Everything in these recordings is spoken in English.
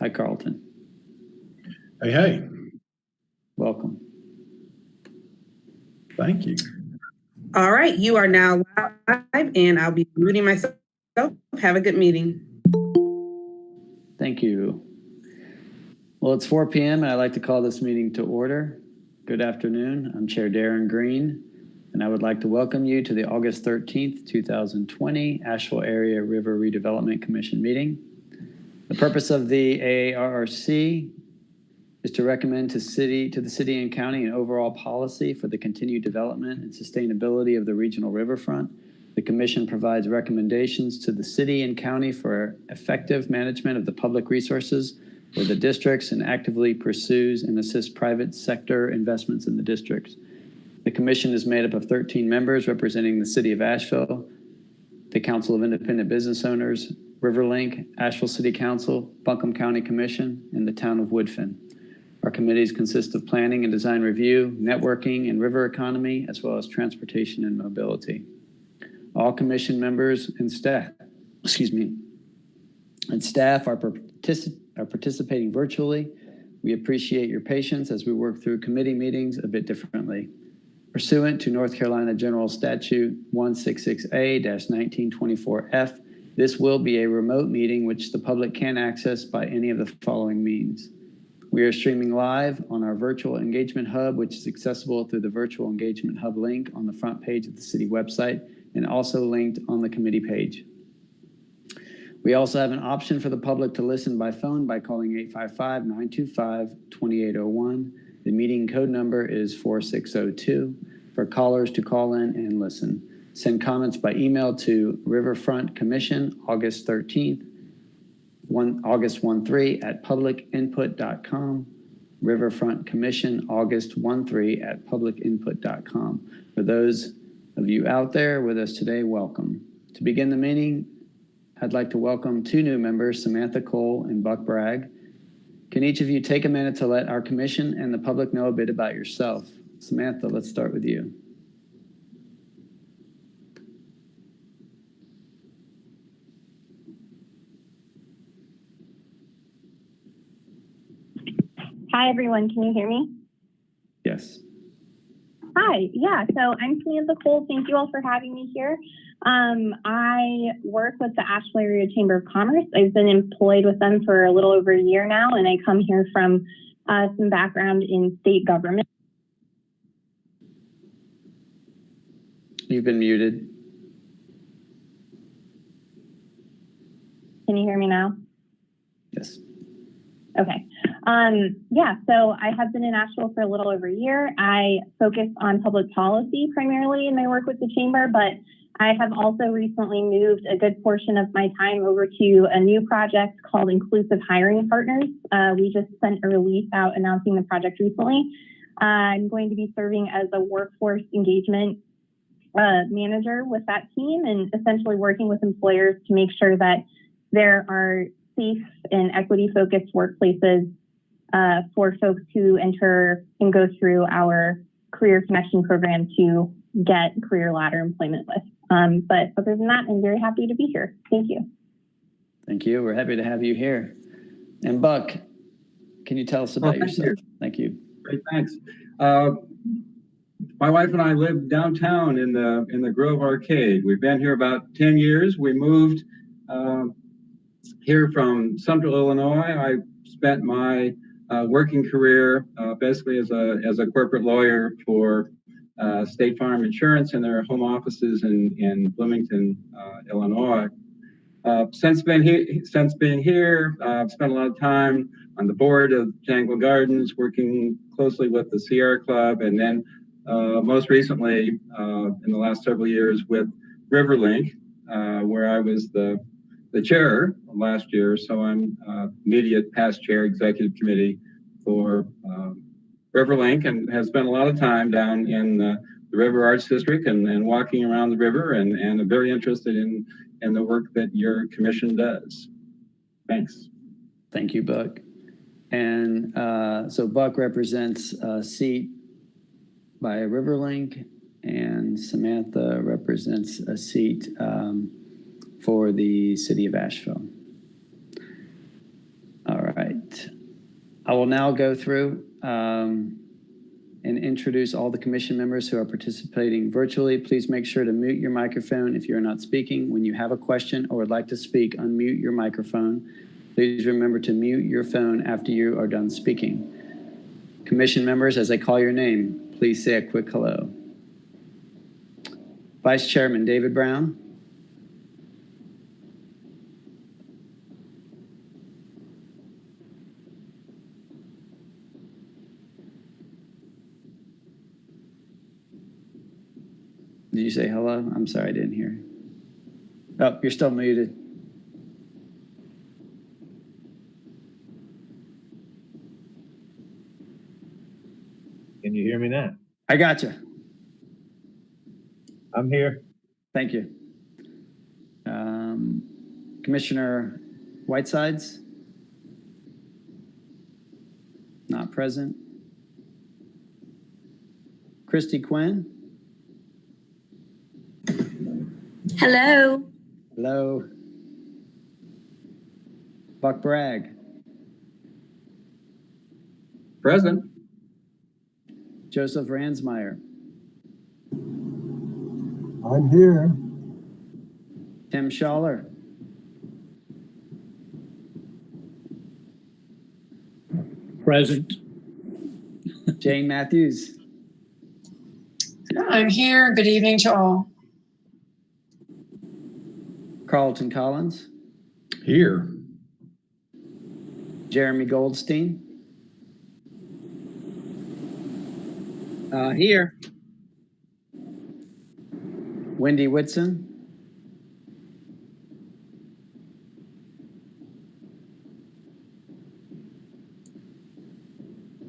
Hi, Carlton. Hey, hey. Welcome. Thank you. All right, you are now live, and I'll be muting myself. Have a good meeting. Thank you. Well, it's 4 p.m. and I'd like to call this meeting to order. Good afternoon. I'm Chair Darren Green, and I would like to welcome you to the August 13th, 2020 Asheville Area River Redevelopment Commission meeting. The purpose of the AARRC is to recommend to the city and county an overall policy for the continued development and sustainability of the regional riverfront. The commission provides recommendations to the city and county for effective management of the public resources for the districts and actively pursues and assists private sector investments in the districts. The commission is made up of 13 members representing the city of Asheville, the Council of Independent Business Owners, Riverlink, Asheville City Council, Buncombe County Commission, and the town of Woodfin. Our committees consist of planning and design review, networking and river economy, as well as transportation and mobility. All commission members and staff, are participating virtually. We appreciate your patience as we work through committee meetings a bit differently. Pursuant to North Carolina General Statute 166A-1924F, this will be a remote meeting which the public can access by any of the following means. We are streaming live on our virtual engagement hub, which is accessible through the virtual engagement hub link on the front page of the city website and also linked on the committee page. We also have an option for the public to listen by phone by calling 855-925-2801. The meeting code number is 4602 for callers to call in and listen. Send comments by email to Riverfront Commission, August 13th, August 13 at publicinput.com, Riverfront Commission, August 13 at publicinput.com. For those of you out there with us today, welcome. To begin the meeting, I'd like to welcome two new members, Samantha Cole and Buck Bragg. Can each of you take a minute to let our commission and the public know a bit about yourself? Samantha, let's start with you. Hi, everyone. Can you hear me? Yes. Hi. Yeah. So I'm Samantha Cole. Thank you all for having me here. I work with the Asheville Area Chamber of Commerce. I've been employed with them for a little over a year now, and I come here from some background in state government. You've been muted. Can you hear me now? Yes. Okay. Yeah, so I have been in Asheville for a little over a year. I focus on public policy primarily in my work with the chamber, but I have also recently moved a good portion of my time over to a new project called Inclusive Hiring Partners. We just sent a release out announcing the project recently. I'm going to be serving as a workforce engagement manager with that team and essentially working with employers to make sure that there are safe and equity-focused workplaces for folks to enter and go through our career connection program to get career ladder employment with. But other than that, I'm very happy to be here. Thank you. Thank you. We're happy to have you here. And Buck, can you tell us about yourself? Thank you. Great, thanks. My wife and I live downtown in the Grove Arcade. We've been here about 10 years. We moved here from Central Illinois. I spent my working career basically as a corporate lawyer for State Farm Insurance and their home offices in Bloomington, Illinois. Since being here, I've spent a lot of time on the board of Jangle Gardens, working closely with the Sierra Club, and then most recently, in the last several years, with Riverlink, where I was the chair last year. So I'm immediate past chair, executive committee for Riverlink, and has spent a lot of time down in the River Arts District and walking around the river, and I'm very interested in the work that your commission does. Thanks. Thank you, Buck. And so Buck represents a seat by Riverlink, and Samantha represents a seat for the city of Asheville. All right. I will now go through and introduce all the commission members who are participating virtually. Please make sure to mute your microphone if you're not speaking. When you have a question or would like to speak, unmute your microphone. Please remember to mute your phone after you are done speaking. Commission members, as I call your name, please say a quick hello. Vice Chairman David Brown. Did you say hello? I'm sorry, I didn't hear. Oh, you're still muted. Can you hear me now? I got you. I'm here. Thank you. Commissioner Whitesides? Not present. Christy Quinn? Hello. Hello. Buck Bragg? Present. Joseph Ransmeyer? I'm here. Tim Schaller? Present. Jane Matthews? I'm here. Good evening to all. Carlton Collins? Here. Jeremy Goldstein? Here. Wendy Whitson?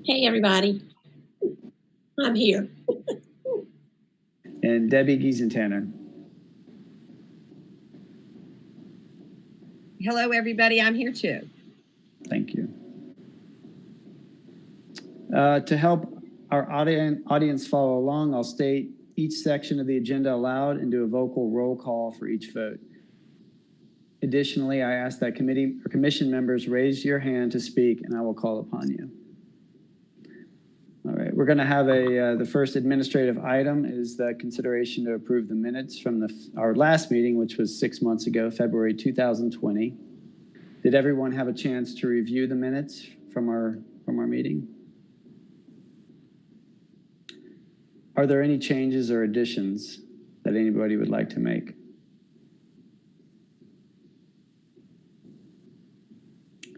Hey, everybody. I'm here. And Debbie Giesentaner? Hello, everybody. I'm here too. Thank you. To help our audience follow along, I'll state each section of the agenda aloud and do a vocal roll call for each vote. Additionally, I ask that committee or commission members raise your hand to speak and I will call upon you. All right, we're going to have the first administrative item is the consideration to approve the minutes from our last meeting, which was 6 months ago, February 2020. Did everyone have a chance to review the minutes from our meeting? Are there any changes or additions that anybody would like to make?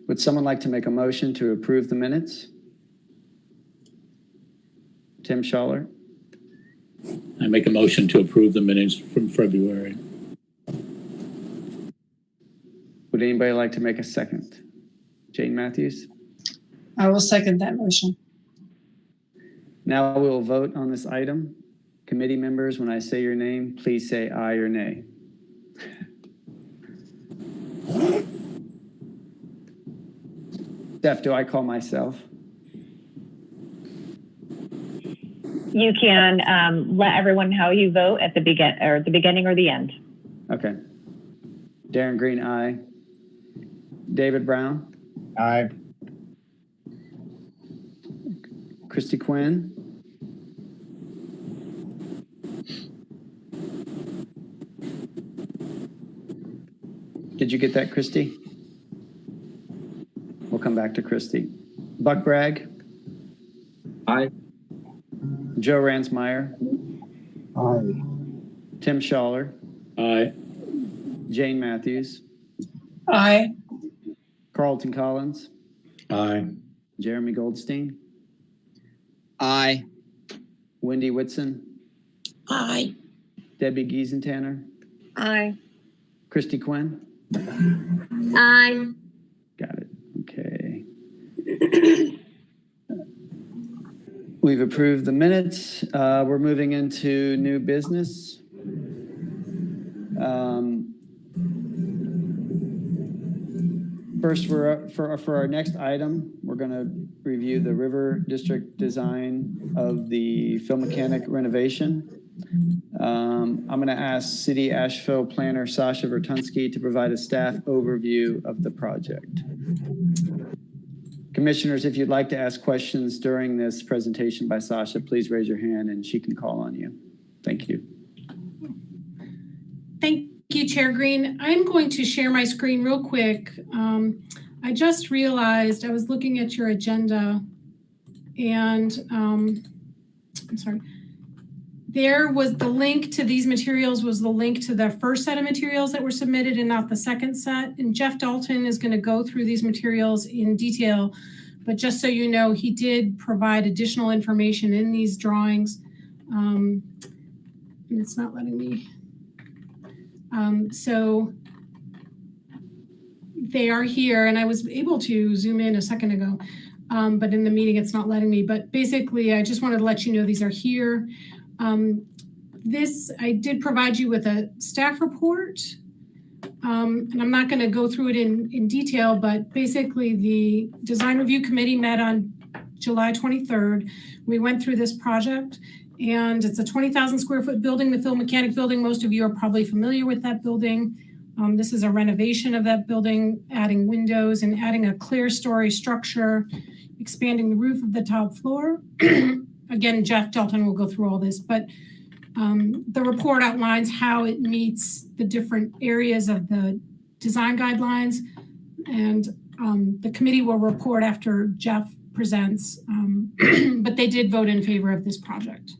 Would someone like to make a motion to approve the minutes? Tim Schaller? I make a motion to approve the minutes from February. Would anybody like to make a second? Jane Matthews? I will second that motion. Now we'll vote on this item. Committee members, when I say your name, please say aye or nay. Steph, do I call myself? You can let everyone know how you vote at the beginning or the end. Okay. Darren Green, aye. David Brown? Aye. Christy Quinn? Did you get that, Christy? We'll come back to Christy. Buck Bragg? Aye. Joe Ransmeyer? Aye. Tim Schaller? Aye. Jane Matthews? Aye. Carlton Collins? Aye. Jeremy Goldstein? Aye. Wendy Whitson? Aye. Debbie Giesentaner? Aye. Christy Quinn? Aye. Got it. Okay. We've approved the minutes. We're moving into new business. First, for our next item, we're going to review the River District design of the Phil Mechanic renovation. I'm going to ask City Asheville planner Sasha Vertunsky to provide a staff overview of the project. Commissioners, if you'd like to ask questions during this presentation by Sasha, please raise your hand and she can call on you. Thank you. Thank you, Chair Green. I'm going to share my screen real quick. I just realized I was looking at your agenda and I'm sorry. There was the link to these materials was the link to the first set of materials that were submitted and not the second set. And Jeff Dalton is going to go through these materials in detail, but just so you know, he did provide additional information in these drawings. And it's not letting me. So they are here, and I was able to zoom in a second ago, but in the meeting it's not letting me. But basically, I just wanted to let you know these are here. I did provide you with a staff report, and I'm not going to go through it in detail, but basically the Design Review Committee met on July 23rd. We went through this project, and it's a 20,000 square foot building, the Phil Mechanic building. Most of you are probably familiar with that building. This is a renovation of that building, adding windows and adding a clear story structure, expanding the roof of the top floor. Again, Jeff Dalton will go through all this, but the report outlines how it meets the different areas of the design guidelines, and the committee will report after Jeff presents, but they did vote in favor of this project.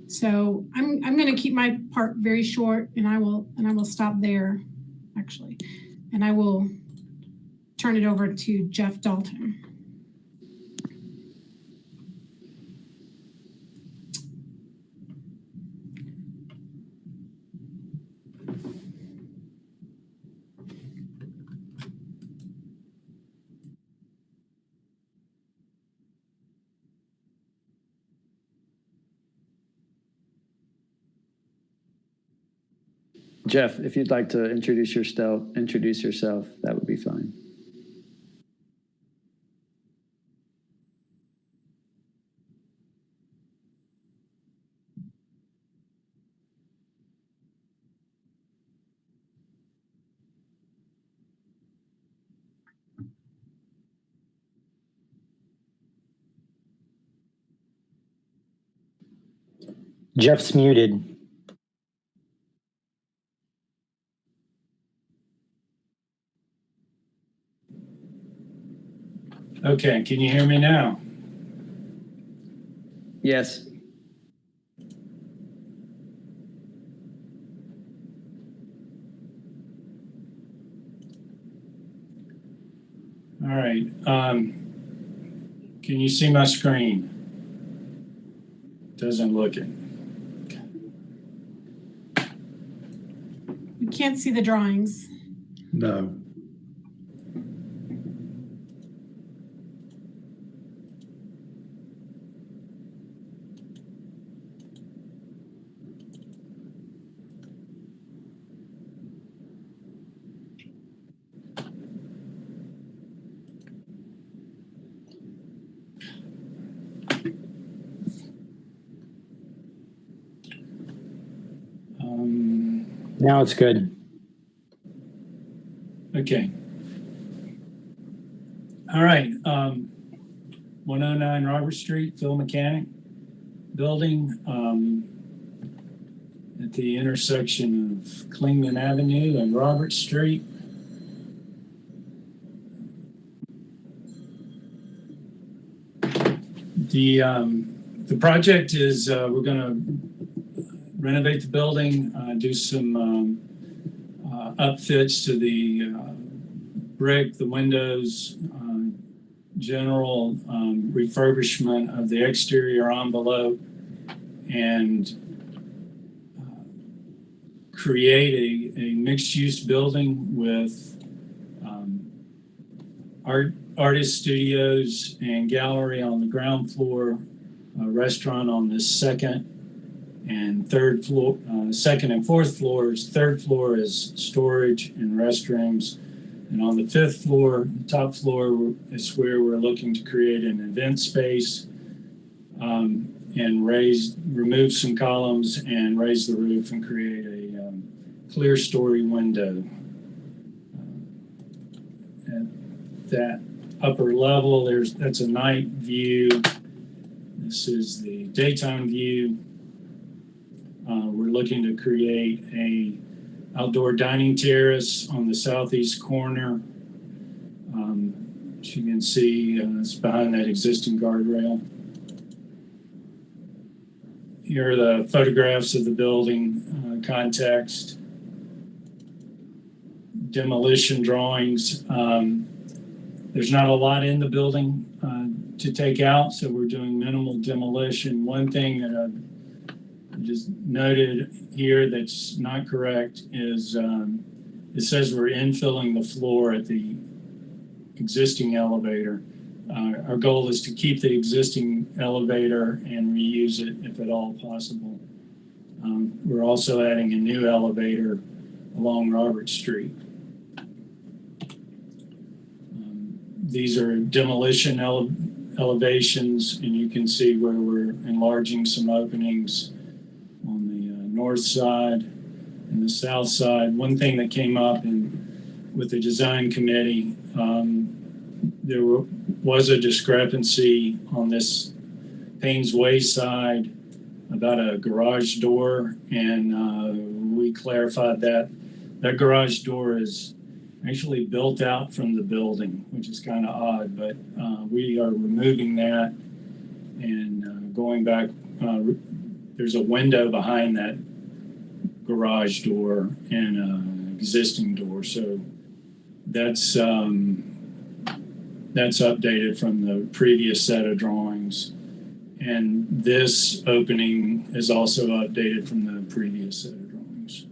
So I'm going to keep my part very short, and I will stop there, actually, and I will turn it over to Jeff Dalton. Jeff, if you'd like to introduce yourself, that would be fine. Jeff's muted. Okay, can you hear me now? Yes. All right. Can you see my screen? Doesn't look it. You can't see the drawings. No. Now it's good. Okay. All right. 109 Robert Street, Phil Mechanic building at the intersection of Clingman Avenue and Robert Street. The project is we're going to renovate the building, do some upfits to the brick, the windows, general refurbishment of the exterior envelope, and create a mixed-use building with artist studios and gallery on the ground floor, a restaurant on the second and third floor, second and fourth floors. Third floor is storage and restrooms. And on the fifth floor, the top floor is where we're looking to create an event space and remove some columns and raise the roof and create a clear story window. And that upper level, that's a night view. This is the daytime view. We're looking to create a outdoor dining terrace on the southeast corner. As you can see, it's behind that existing guardrail. Here are the photographs of the building, context, demolition drawings. There's not a lot in the building to take out, so we're doing minimal demolition. One thing that I've just noted here that's not correct is it says we're infilling the floor at the existing elevator. Our goal is to keep the existing elevator and reuse it if at all possible. We're also adding a new elevator along Robert Street. These are demolition elevations, and you can see where we're enlarging some openings on the north side and the south side. One thing that came up with the design committee, there was a discrepancy on this Payne's Way side about a garage door, and we clarified that that garage door is actually built out from the building, which is kind of odd, but we are removing that and going back. There's a window behind that garage door and an existing door, so that's updated from the previous set of drawings, and this opening is also updated from the previous set of drawings.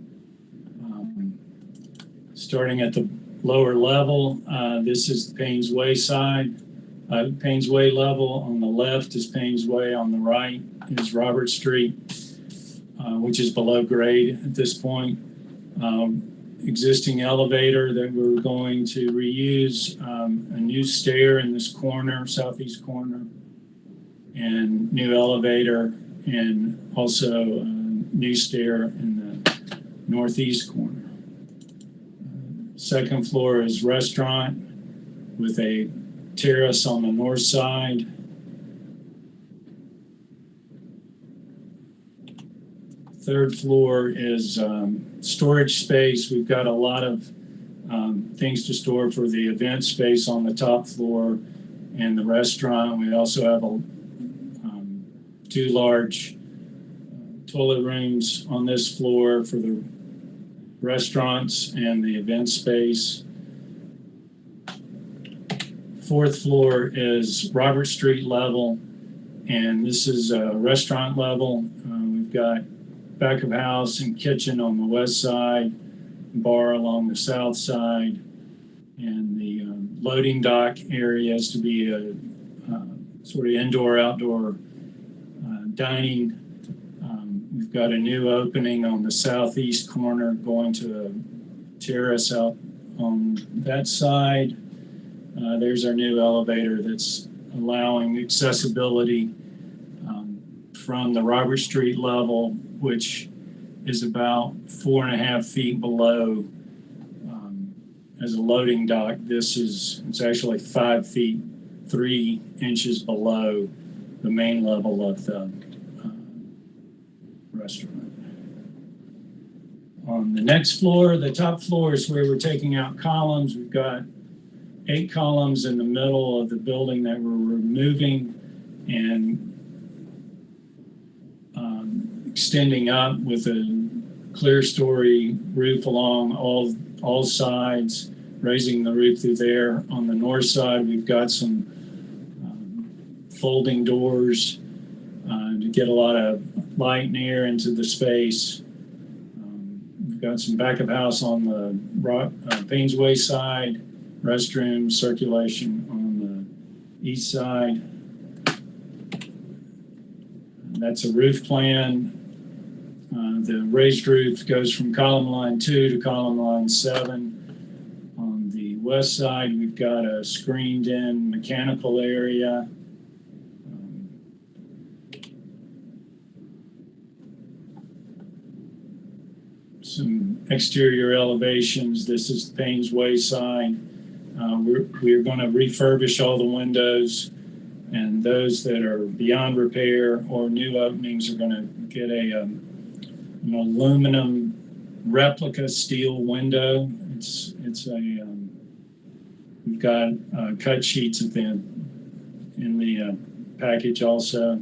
Starting at the lower level, this is Payne's Way side. Payne's Way level on the left is Payne's Way, on the right is Robert Street, which is below grade at this point. Existing elevator that we're going to reuse, a new stair in this corner, southeast corner, and new elevator, and also a new stair in the northeast corner. Second floor is restaurant with a terrace on the north side. Third floor is storage space. We've got a lot of things to store for the event space on the top floor and the restaurant. We also have two large toilet rooms on this floor for the restaurants and the event space. Fourth floor is Robert Street level, and this is a restaurant level. We've got back of house and kitchen on the west side, bar along the south side, and the loading dock area is to be a sort of indoor-outdoor dining. We've got a new opening on the southeast corner going to a terrace out on that side. There's our new elevator that's allowing accessibility from the Robert Street level, which is about 4.5 feet below as a loading dock. It's actually 5 feet 3 inches below the main level of the restaurant. On the next floor, the top floor is where we're taking out columns. We've got 8 columns in the middle of the building that we're removing and extending up with a clear story roof along all sides, raising the roof through there. On the north side, we've got some folding doors to get a lot of light and air into the space. We've got some back of house on the Payne's Way side, restroom circulation on the east side. That's a roof plan. The raised roof goes from column line 2 to column line 7. On the west side, we've got a screened in mechanical area. Some exterior elevations. This is Payne's Way side. We're going to refurbish all the windows, and those that are beyond repair or new openings are going to get an aluminum replica steel window. We've got cut sheets in the package also.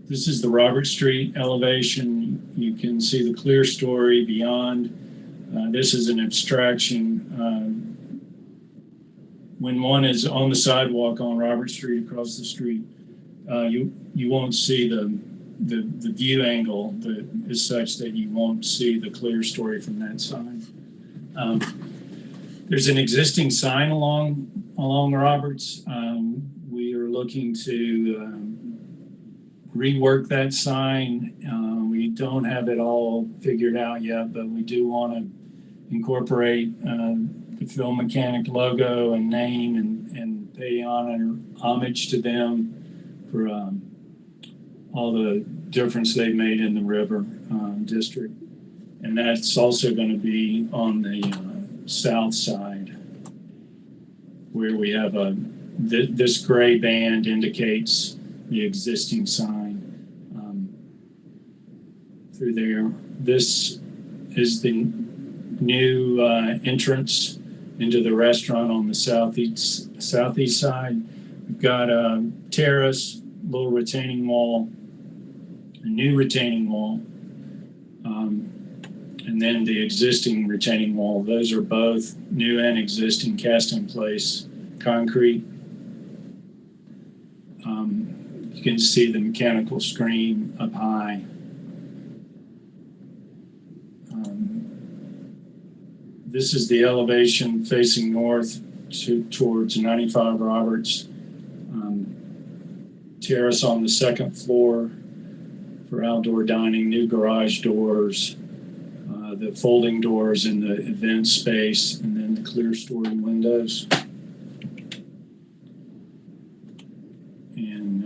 This is the Robert Street elevation. You can see the clear story beyond. This is an abstraction. When one is on the sidewalk on Robert Street across the street, you won't see the view angle that is such that you won't see the clear story from that side. There's an existing sign along Roberts. We are looking to rework that sign. We don't have it all figured out yet, but we do want to incorporate the Phil Mechanic logo and name and pay homage to them for all the difference they've made in the river district. And that's also going to be on the south side, where we have this gray band indicates the existing sign through there. This is the new entrance into the restaurant on the southeast side. We've got a terrace, little retaining wall, a new retaining wall, and then the existing retaining wall. Those are both new and existing cast in place concrete. You can see the mechanical screen up high. This is the elevation facing north towards 95 Roberts. Terrace on the second floor for outdoor dining, new garage doors, the folding doors in the event space, and then the clear story windows. And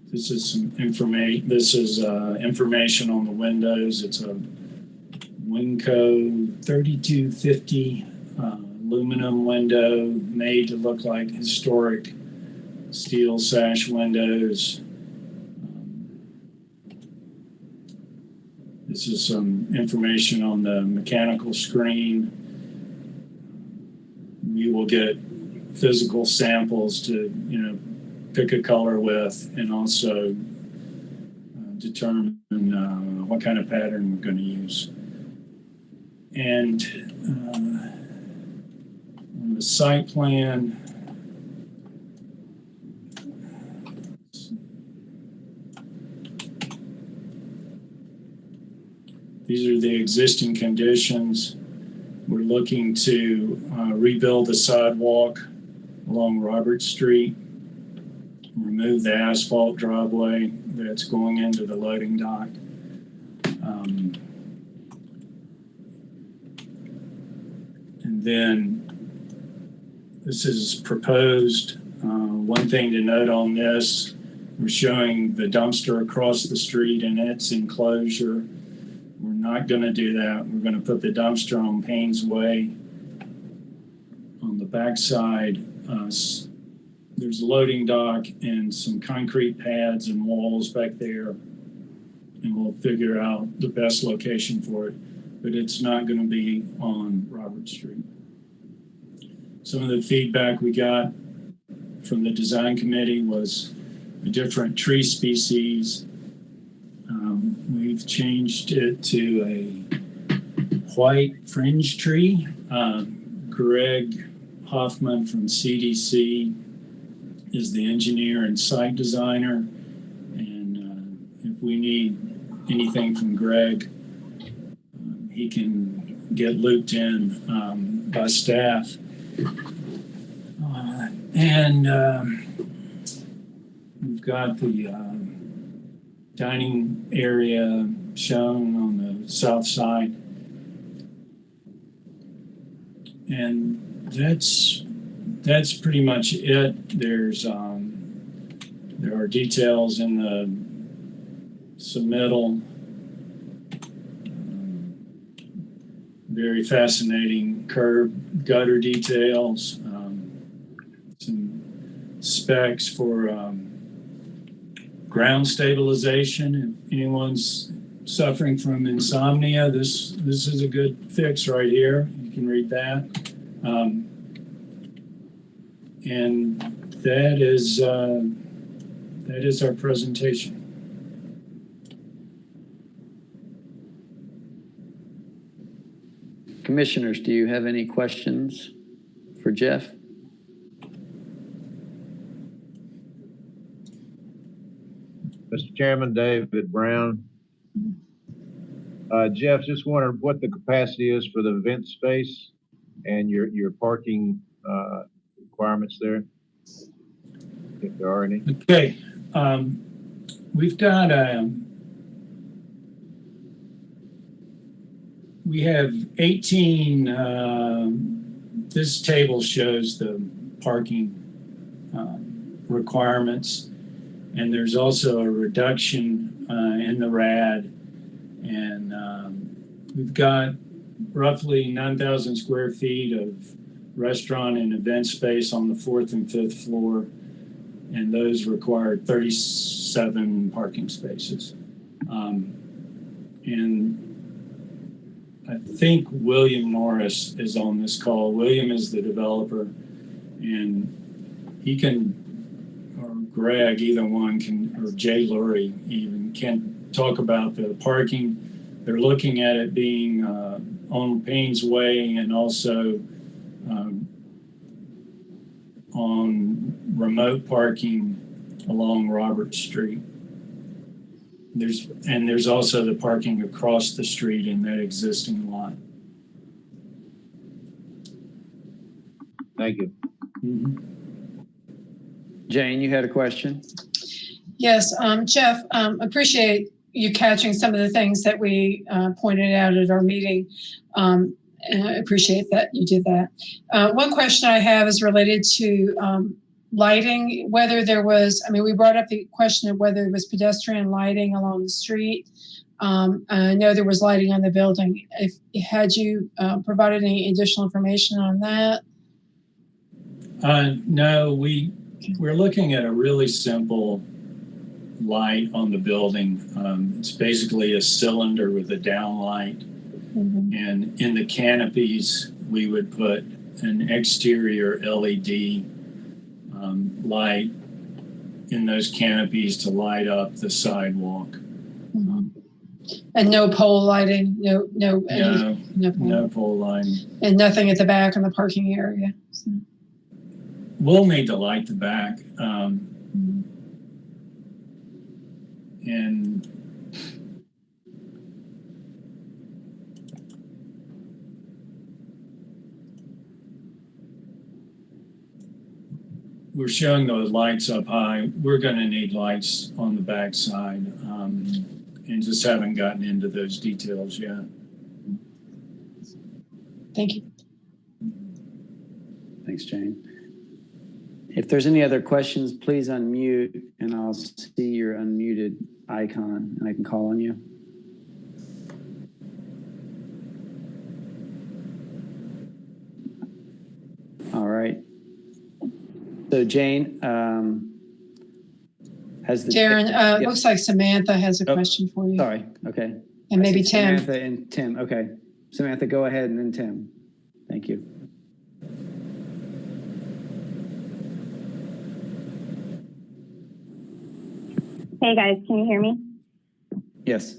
this is some information. This is information on the windows. It's a Winco 3250 aluminum window made to look like historic steel sash windows. This is some information on the mechanical screen. We will get physical samples to, pick a color with, and also determine what kind of pattern we're going to use. And on the site plan, these are the existing conditions. We're looking to rebuild the sidewalk along Robert Street, remove the asphalt driveway that's going into the loading dock. And then this is proposed. One thing to note on this, we're showing the dumpster across the street and its enclosure. We're not going to do that. We're going to put the dumpster on Payne's Way. On the backside, there's a loading dock and some concrete pads and walls back there, and we'll figure out the best location for it. But it's not going to be on Robert Street. Some of the feedback we got from the design committee was a different tree species. We've changed it to a white fringe tree. Greg Hoffman from CDC is the engineer and site designer. And if we need anything from Greg, he can get looped in by staff. We've got the dining area shown on the south side. And that's pretty much it. There are details in the submittal. very fascinating curb gutter details, some specs for ground stabilization. If anyone's suffering from insomnia, this is a good fix right here. You can read that. And that is our presentation. Commissioners, do you have any questions for Jeff? Mr. Chairman, David Brown. Jeff, just wondered what the capacity is for the event space and your parking requirements there, if there are any. Okay, we've got we have 18, this table shows the parking requirements, and there's also a reduction in the RAD, and we've got roughly 9,000 square feet of restaurant and event space on the 4th and 5th floor, and those require 37 parking spaces. And I think William Norris is on this call. William is the developer, and he can, or Greg, either one can, or Jay Lurie even, can talk about the parking. They're looking at it being on Payne's Way and also on remote parking along Robert Street. There's also the parking across the street in that existing lot. Thank you. Mm-hmm. Jane, you had a question? Yes, Jeff, appreciate you catching some of the things that we pointed out at our meeting. And I appreciate that you did that. One question I have is related to lighting, whether there was, we brought up the question of whether there was pedestrian lighting along the street. I know there was lighting on the building. Had you provided any additional information on that? No, we're looking at a really simple light on the building. It's basically a cylinder with a downlight. Mm-hmm. And in the canopies, we would put an exterior LED light in those canopies to light up the sidewalk. Mm-hmm. And no pole lighting, no pole lighting, and nothing at the back in the parking area. So. We'll need to light the back, and we're showing those lights up high. We're going to need lights on the back side, and just haven't gotten into those details yet. Thank you. Thanks, Jane. If there's any other questions, please unmute, and I'll see your unmuted icon, and I can call on you. All right. So Jane, has the Darren, looks like Samantha has a question for you. Sorry. Okay. And maybe Tim. Samantha and Tim. Okay. Samantha, go ahead, and then Tim. Thank you. Hey guys, can you hear me? Yes.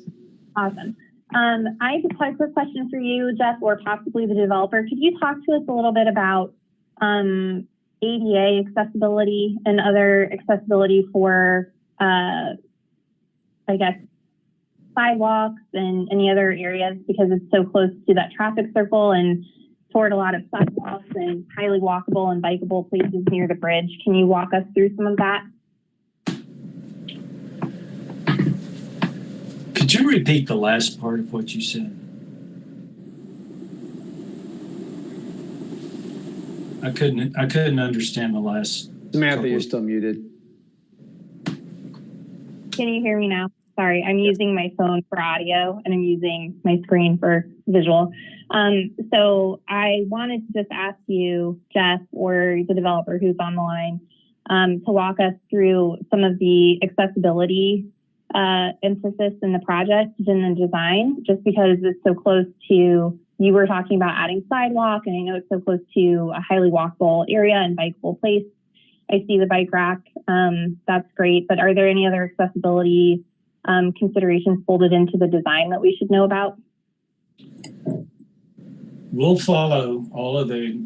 Awesome. I just had a quick question for you, Jeff, or possibly the developer. Could you talk to us a little bit about ADA accessibility and other accessibility for, sidewalks and any other areas, because it's so close to that traffic circle and toward a lot of sidewalks and highly walkable and bikeable places near the bridge. Can you walk us through some of that? Could you repeat the last part of what you said? I couldn't understand the last. Samantha, you're still muted. Can you hear me now? Sorry, I'm using my phone for audio and I'm using my screen for visual. So I wanted to just ask you, Jeff, or the developer who's on the line, to walk us through some of the accessibility emphasis in the project and the design, just because it's so close to, you were talking about adding sidewalk, and I know it's so close to a highly walkable area and bikeable place. I see the bike rack. That's great. But are there any other accessibility considerations folded into the design that we should know about? We'll follow all of the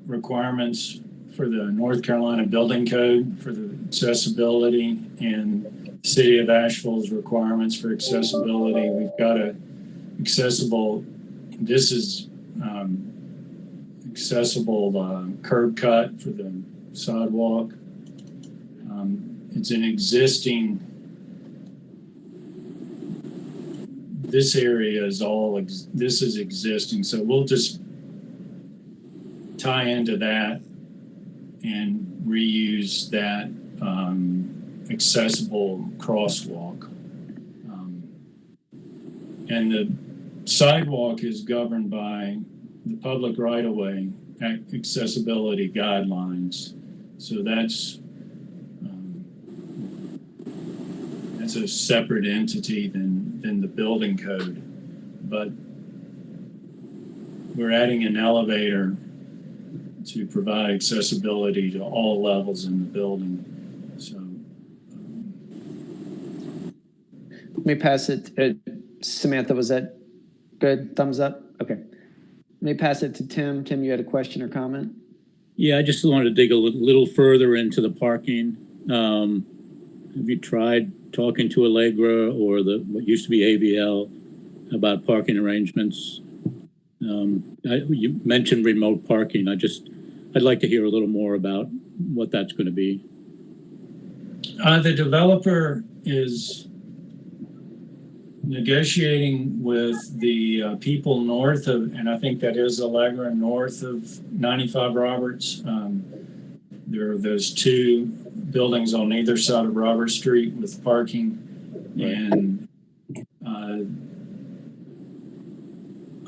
requirements for the North Carolina Building Code for the accessibility and City of Asheville's requirements for accessibility. We've got a accessible, this is accessible curb cut for the sidewalk. It's an existing, this area is all, this is existing. So we'll just tie into that and reuse that accessible crosswalk. And the sidewalk is governed by the public right-of-way accessibility guidelines. So that's a separate entity than the building code. But we're adding an elevator to provide accessibility to all levels in the building. So Let me pass it. Samantha, was that good? Thumbs up? Okay. Let me pass it to Tim. Tim, you had a question or comment? Yeah, I just wanted to dig a little further into the parking. Have you tried talking to Allegra or what used to be AVL about parking arrangements? You mentioned remote parking. I'd like to hear a little more about what that's going to be. The developer is negotiating with the people north of, and I think that is Allegra, north of 95 Roberts. There are those two buildings on either side of Robert Street with parking, and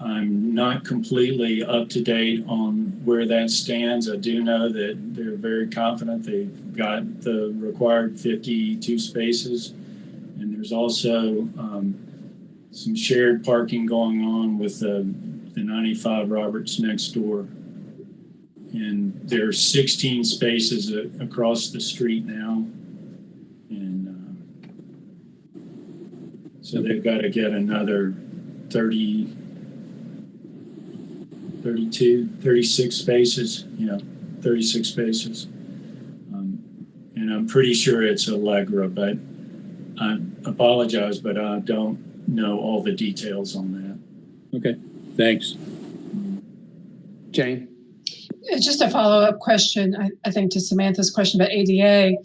I'm not completely up to date on where that stands. I do know that they're very confident they've got the required 52 spaces, and there's also some shared parking going on with the 95 Roberts next door. And there's 16 spaces across the street now. And so they've got to get another 30, 32, 36 spaces, 36 spaces. And I'm pretty sure it's Allegra, but I apologize, but I don't know all the details on that. Okay, thanks. Jane? Just a follow-up question, I think, to Samantha's question about ADA.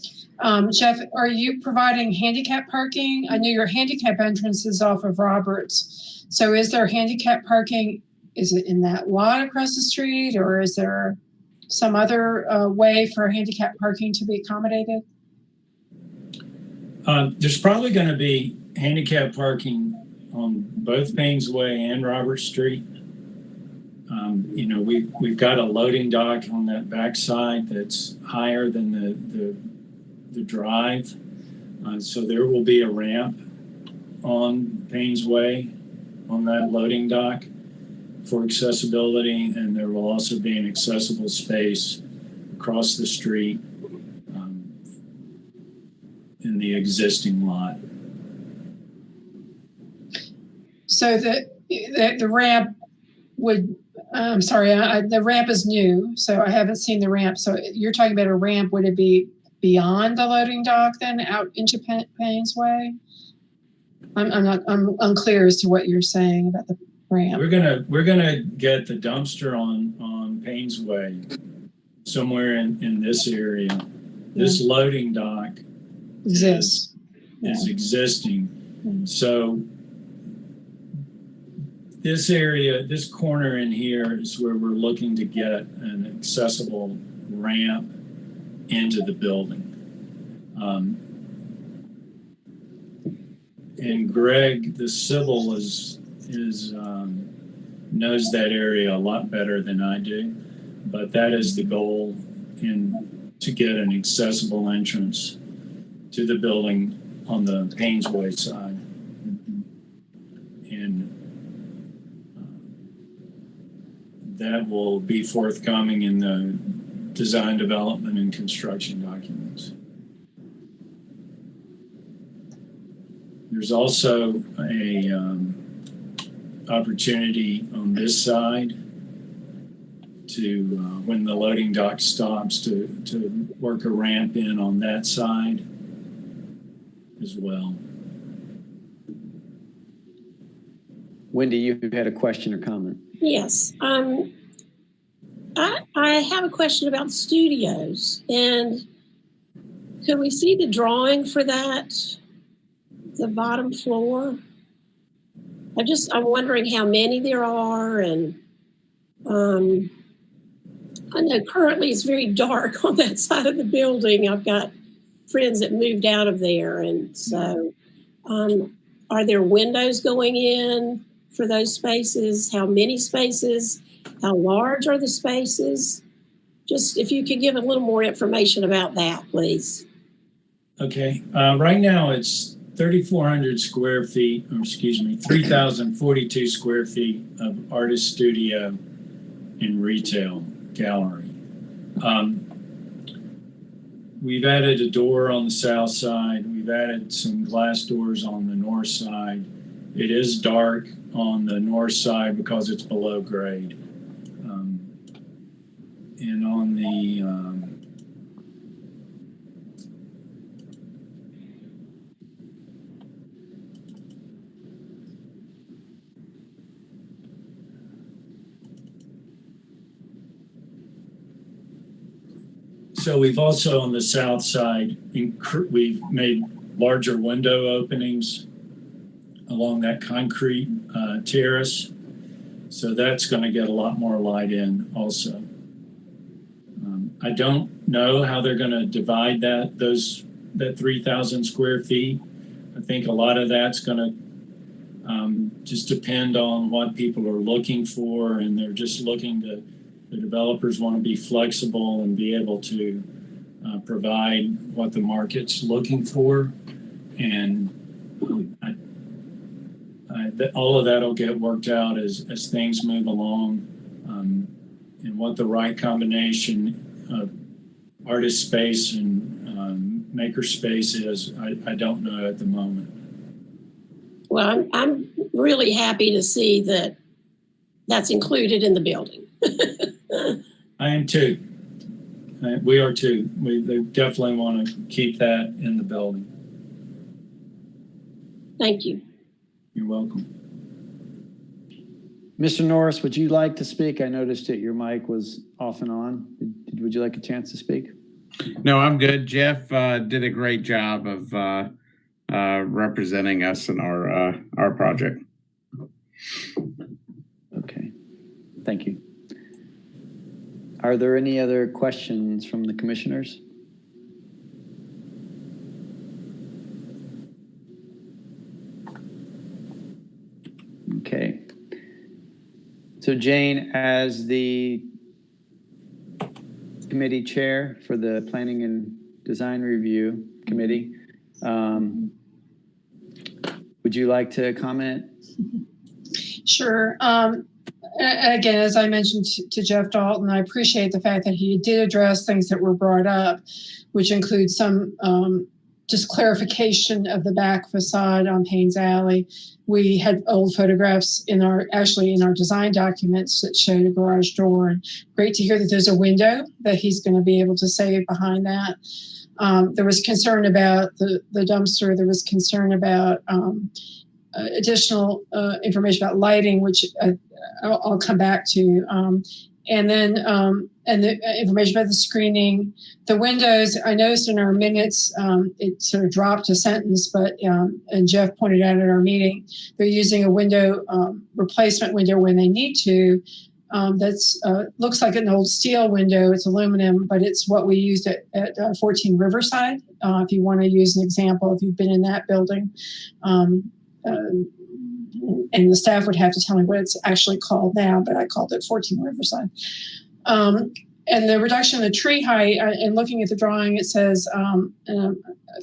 Jeff, are you providing handicap parking? I know your handicap entrance is off of Roberts. So is there handicap parking? Is it in that lot across the street, or is there some other way for handicap parking to be accommodated? There's probably going to be handicap parking on both Paynes Way and Robert Street. We've got a loading dock on that backside that's higher than the drive. So there will be a ramp on Paynes Way on that loading dock for accessibility, and there will also be an accessible space across the street in the existing lot. So the ramp would, I'm sorry, the ramp is new, so I haven't seen the ramp. So you're talking about a ramp, would it be beyond the loading dock then out into Paynes Way? I'm unclear as to what you're saying about the ramp. We're gonna get the dumpster on Paynes Way somewhere in this area. This loading dock exists. Is existing. So this area, this corner in here is where we're looking to get an accessible ramp into the building. And Greg, the civil knows that area a lot better than I do, but that is the goal, to get an accessible entrance to the building on the Painesway side. And that will be forthcoming in the design, development, and construction documents. There's also a opportunity on this side to, when the loading dock stops, to work a ramp in on that side as well. Wendy, you had a question or comment? Yes. I have a question about the studios, and could we see the drawing for that, the bottom floor? I'm wondering how many there are, and I know currently it's very dark on that side of the building. I've got friends that moved out of there, and so are there windows going in for those spaces? How many spaces? How large are the spaces? Just if you could give a little more information about that, please. Okay, right now it's 3,400 square feet, or excuse me, 3,042 square feet of artist studio and retail gallery. We've added a door on the south side. We've added some glass doors on the north side. It is dark on the north side because it's below grade. And on the so we've also on the south side, we've made larger window openings along that concrete terrace. So that's going to get a lot more light in also. I don't know how they're going to divide that 3,000 square feet. I think a lot of that's going to just depend on what people are looking for, and they're just looking to, the developers want to be flexible and be able to provide what the market's looking for. And all of that will get worked out as things move along, and what the right combination of artist space and maker space is, I don't know at the moment. Well, I'm really happy to see that that's included in the building. I am too. We are too. They definitely want to keep that in the building. Thank you. You're welcome. Mr. Norris, would you like to speak? I noticed that your mic was off and on. Would you like a chance to speak? No, I'm good. Jeff did a great job of representing us in our project. Okay, thank you. Are there any other questions from the commissioners? Okay. So Jane, as the committee chair for the Planning and Design Review Committee, would you like to comment? Sure. Again, as I mentioned to Jeff Dalton, I appreciate the fact that he did address things that were brought up, which include some just clarification of the back facade on Paynes Alley. We had old photographs in our design documents that showed a garage door. And great to hear that there's a window that he's going to be able to save behind that. There was concern about the dumpster. There was concern about additional information about lighting, which I'll come back to. And the information about the screening, the windows. I noticed in our minutes, it sort of dropped a sentence, but and Jeff pointed out at our meeting, they're using a window replacement window when they need to. that's looks like an old steel window. It's aluminum, but it's what we used at 14 Riverside. If you want to use an example, if you've been in that building. And the staff would have to tell me what it's actually called now, but I called it 14 Riverside. And the reduction in the tree height, and looking at the drawing, it says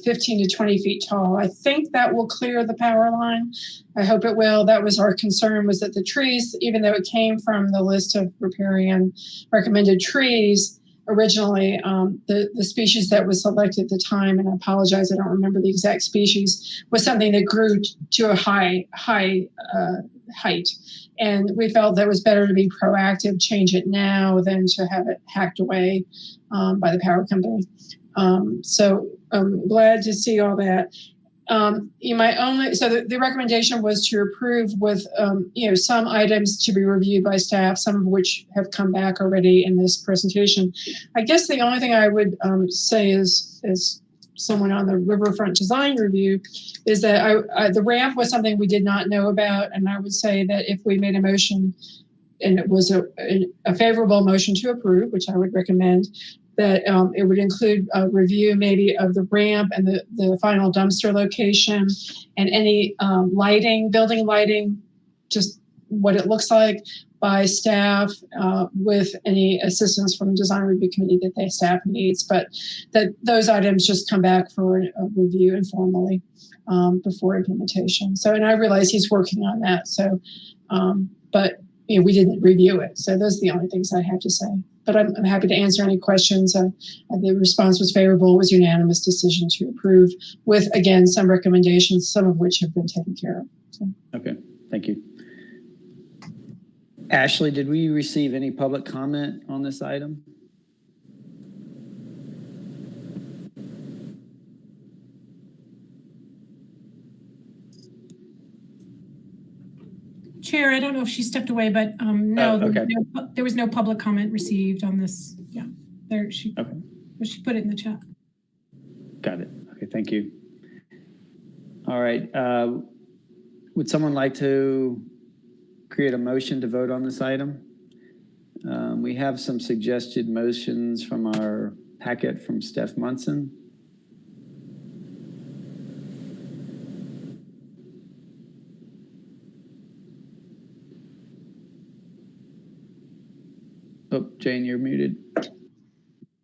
15 to 20 feet tall. I think that will clear the power line. I hope it will. That was our concern, was that the trees, even though it came from the list of riparian recommended trees, originally the species that was selected at the time, and I apologize, I don't remember the exact species, was something that grew to a high height. And we felt that it was better to be proactive, change it now than to have it hacked away by the power company. So I'm glad to see all that. The recommendation was to approve with, some items to be reviewed by staff, some of which have come back already in this presentation. I guess the only thing I would say is someone on the Riverfront Design Review is that the ramp was something we did not know about. And I would say that if we made a motion and it was a favorable motion to approve, which I would recommend, that it would include a review maybe of the ramp and the final dumpster location and any lighting, building lighting, just what it looks like by staff with any assistance from the design review committee that the staff needs, but that those items just come back for a review informally before implementation. So, and I realize he's working on that. So, but we didn't review it. So those are the only things I have to say. But I'm happy to answer any questions. The response was favorable. It was a unanimous decision to approve with, again, some recommendations, some of which have been taken care of. So. Okay, thank you. Ashley, did we receive any public comment on this item? Chair, I don't know if she stepped away, but no, okay. There was no public comment received on this. Yeah, there she put it in the chat. Got it. Okay, thank you. All right. Would someone like to create a motion to vote on this item? We have some suggested motions from our packet from Steph Munson. Oh, Jane, you're muted.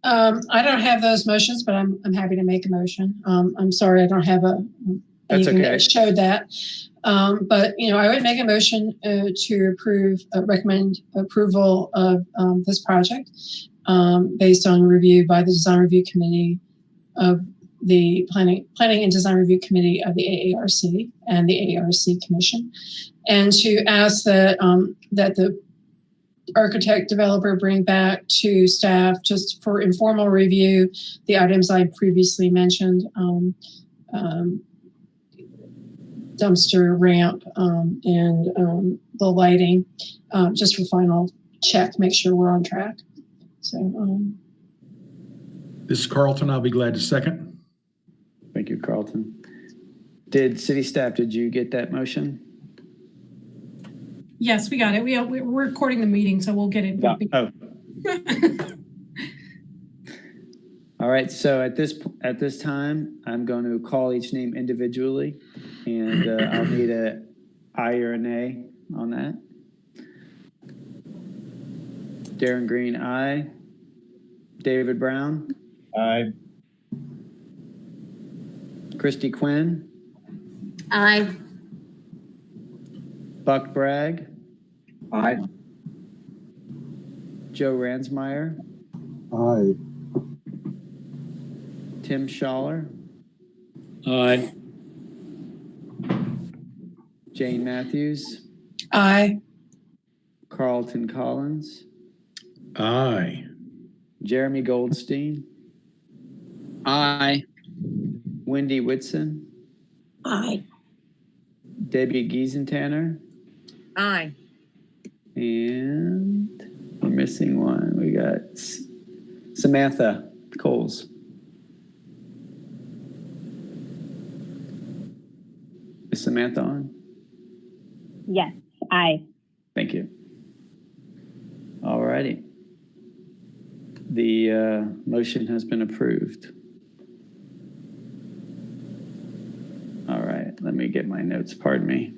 I don't have those motions, but I'm happy to make a motion. I'm sorry, I don't have anything that showed that. But I would make a motion to recommend approval of this project based on review by the Design Review Committee of the Planning and Design Review Committee of the AARC and the AARC Commission, and to ask that the architect developer bring back to staff just for informal review the items I previously mentioned, dumpster, ramp, and the lighting, just for final check, make sure we're on track. So this is Carlton. I'll be glad to second. Thank you, Carlton. Did city staff, did you get that motion? Yes, we got it. We're recording the meeting, so we'll get it. Oh. All right. So at this time, I'm going to call each name individually, and I'll need an aye or a nay on that. Darren Green, aye. David Brown, aye. Christy Quinn, Aye. Buck Bragg, Aye. Joe Ransmeyer, Aye. Tim Schaller, Aye. Jane Matthews, Aye. Carlton Collins, Aye. Jeremy Goldstein, Aye. Wendy Whitson, Aye. Debbie Giesentanner, Aye. and we're missing one. We got Samantha Coles. Is Samantha on? Yes, aye. Thank you. righty. The motion has been approved. All right, let me get my notes, pardon me.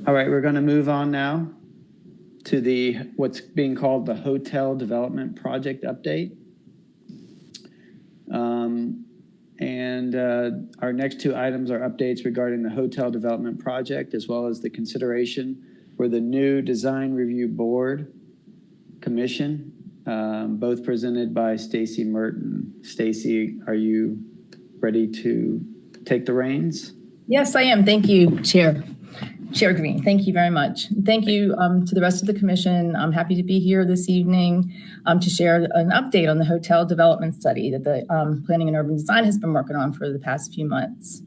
All right, we're going to move on now to the what's being called the Hotel Development Project Update. Our next two items are updates regarding the Hotel Development Project, as well as the consideration for the new Design Review Board Commission, both presented by Stacy Merton. Stacy, are you ready to take the reins? Yes, I am. Thank you, Chair Green. Thank you very much. Thank you to the rest of the commission. I'm happy to be here this evening to share an update on the hotel development study that the Planning and Urban Design has been working on for the past few months.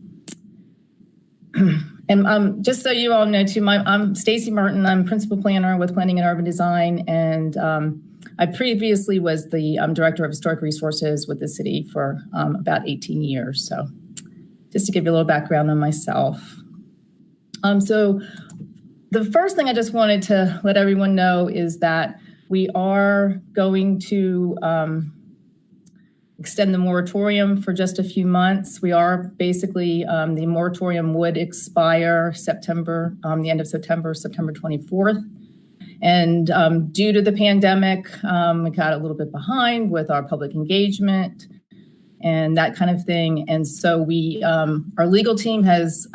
And just so you all know too, I'm Stacy Merton. I'm principal planner with Planning and Urban Design, and I previously was the director of historic resources with the city for about 18 years. So just to give you a little background on myself. So the first thing I just wanted to let everyone know is that we are going to extend the moratorium for just a few months. We are basically, the moratorium would expire September, the end of September 24th. And due to the pandemic, we got a little bit behind with our public engagement and that kind of thing. And so we, our legal team has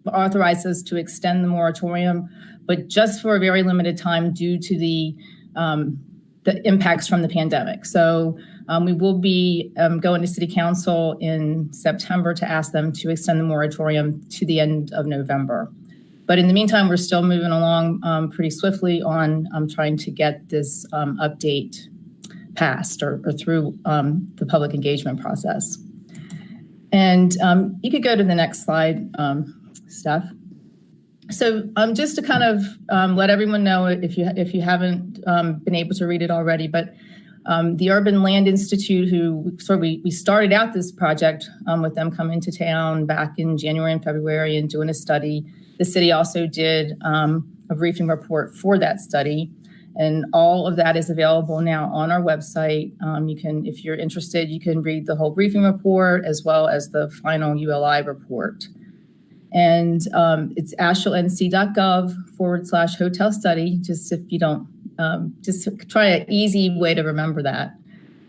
authorized us to extend the moratorium, but just for a very limited time due to the impacts from the pandemic. So we will be going to City Council in September to ask them to extend the moratorium to the end of November. But in the meantime, we're still moving along pretty swiftly on trying to get this update passed or through the public engagement process. And you could go to the next slide, Steph. So just to kind of let everyone know, if you haven't been able to read it already, but the Urban Land Institute, we started out this project with them coming to town back in January and February and doing a study. The city also did a briefing report for that study, and all of that is available now on our website. You can, if you're interested, you can read the whole briefing report as well as the final ULI report. And it's asheville.nc.gov/hotel study, just if you don't, just try an easy way to remember that.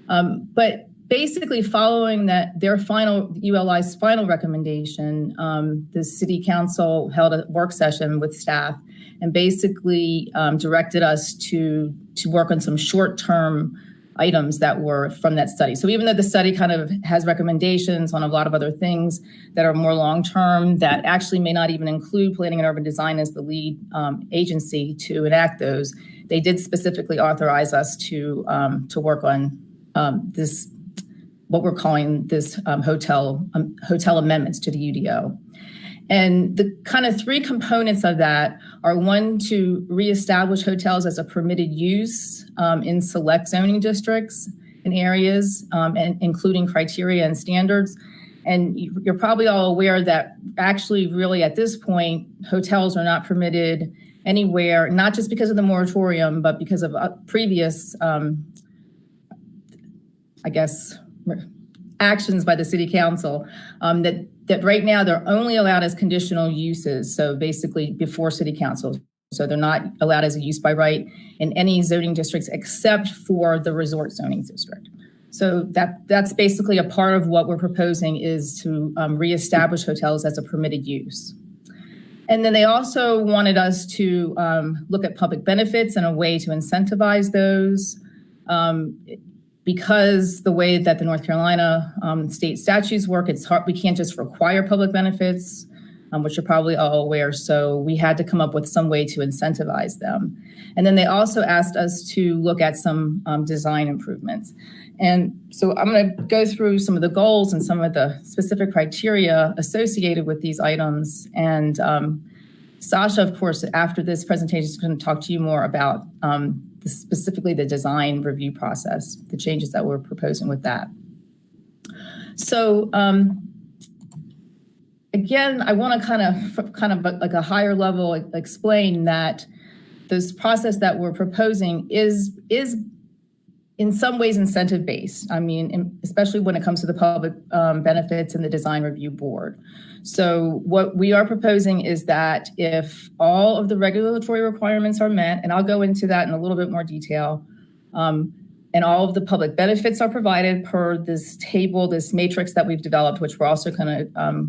But basically following that, their final, ULI's final recommendation, the city council held a work session with staff and basically directed us to work on some short-term items that were from that study. So even though the study kind of has recommendations on a lot of other things that are more long-term, that actually may not even include Planning and Urban Design as the lead agency to enact those, they did specifically authorize us to work on this, what we're calling this hotel amendments to the UDO. And the kind of three components of that are, one, to reestablish hotels as a permitted use in select zoning districts and areas, and including criteria and standards. And you're probably all aware that actually really at this point, hotels are not permitted anywhere, not just because of the moratorium, but because of previous, actions by the city council, that right now they're only allowed as conditional uses. So basically before city council. So they're not allowed as a use by right in any zoning districts except for the resort zoning district. So that's basically a part of what we're proposing, is to reestablish hotels as a permitted use. And then they also wanted us to look at public benefits and a way to incentivize those. Because the way that the North Carolina state statutes work, it's hard. We can't just require public benefits, which you're probably all aware. So we had to come up with some way to incentivize them. And then they also asked us to look at some design improvements. And so I'm going to go through some of the goals and some of the specific criteria associated with these items. And Sasha, of course, after this presentation is going to talk to you more about specifically the design review process, the changes that we're proposing with that. So again, I want to kind of like a higher level explain that this process that we're proposing is in some ways incentive based. I mean, especially when it comes to the public benefits and the design review board. So what we are proposing is that if all of the regulatory requirements are met, and I'll go into that in a little bit more detail, and all of the public benefits are provided per this table, this matrix that we've developed, which we're also going to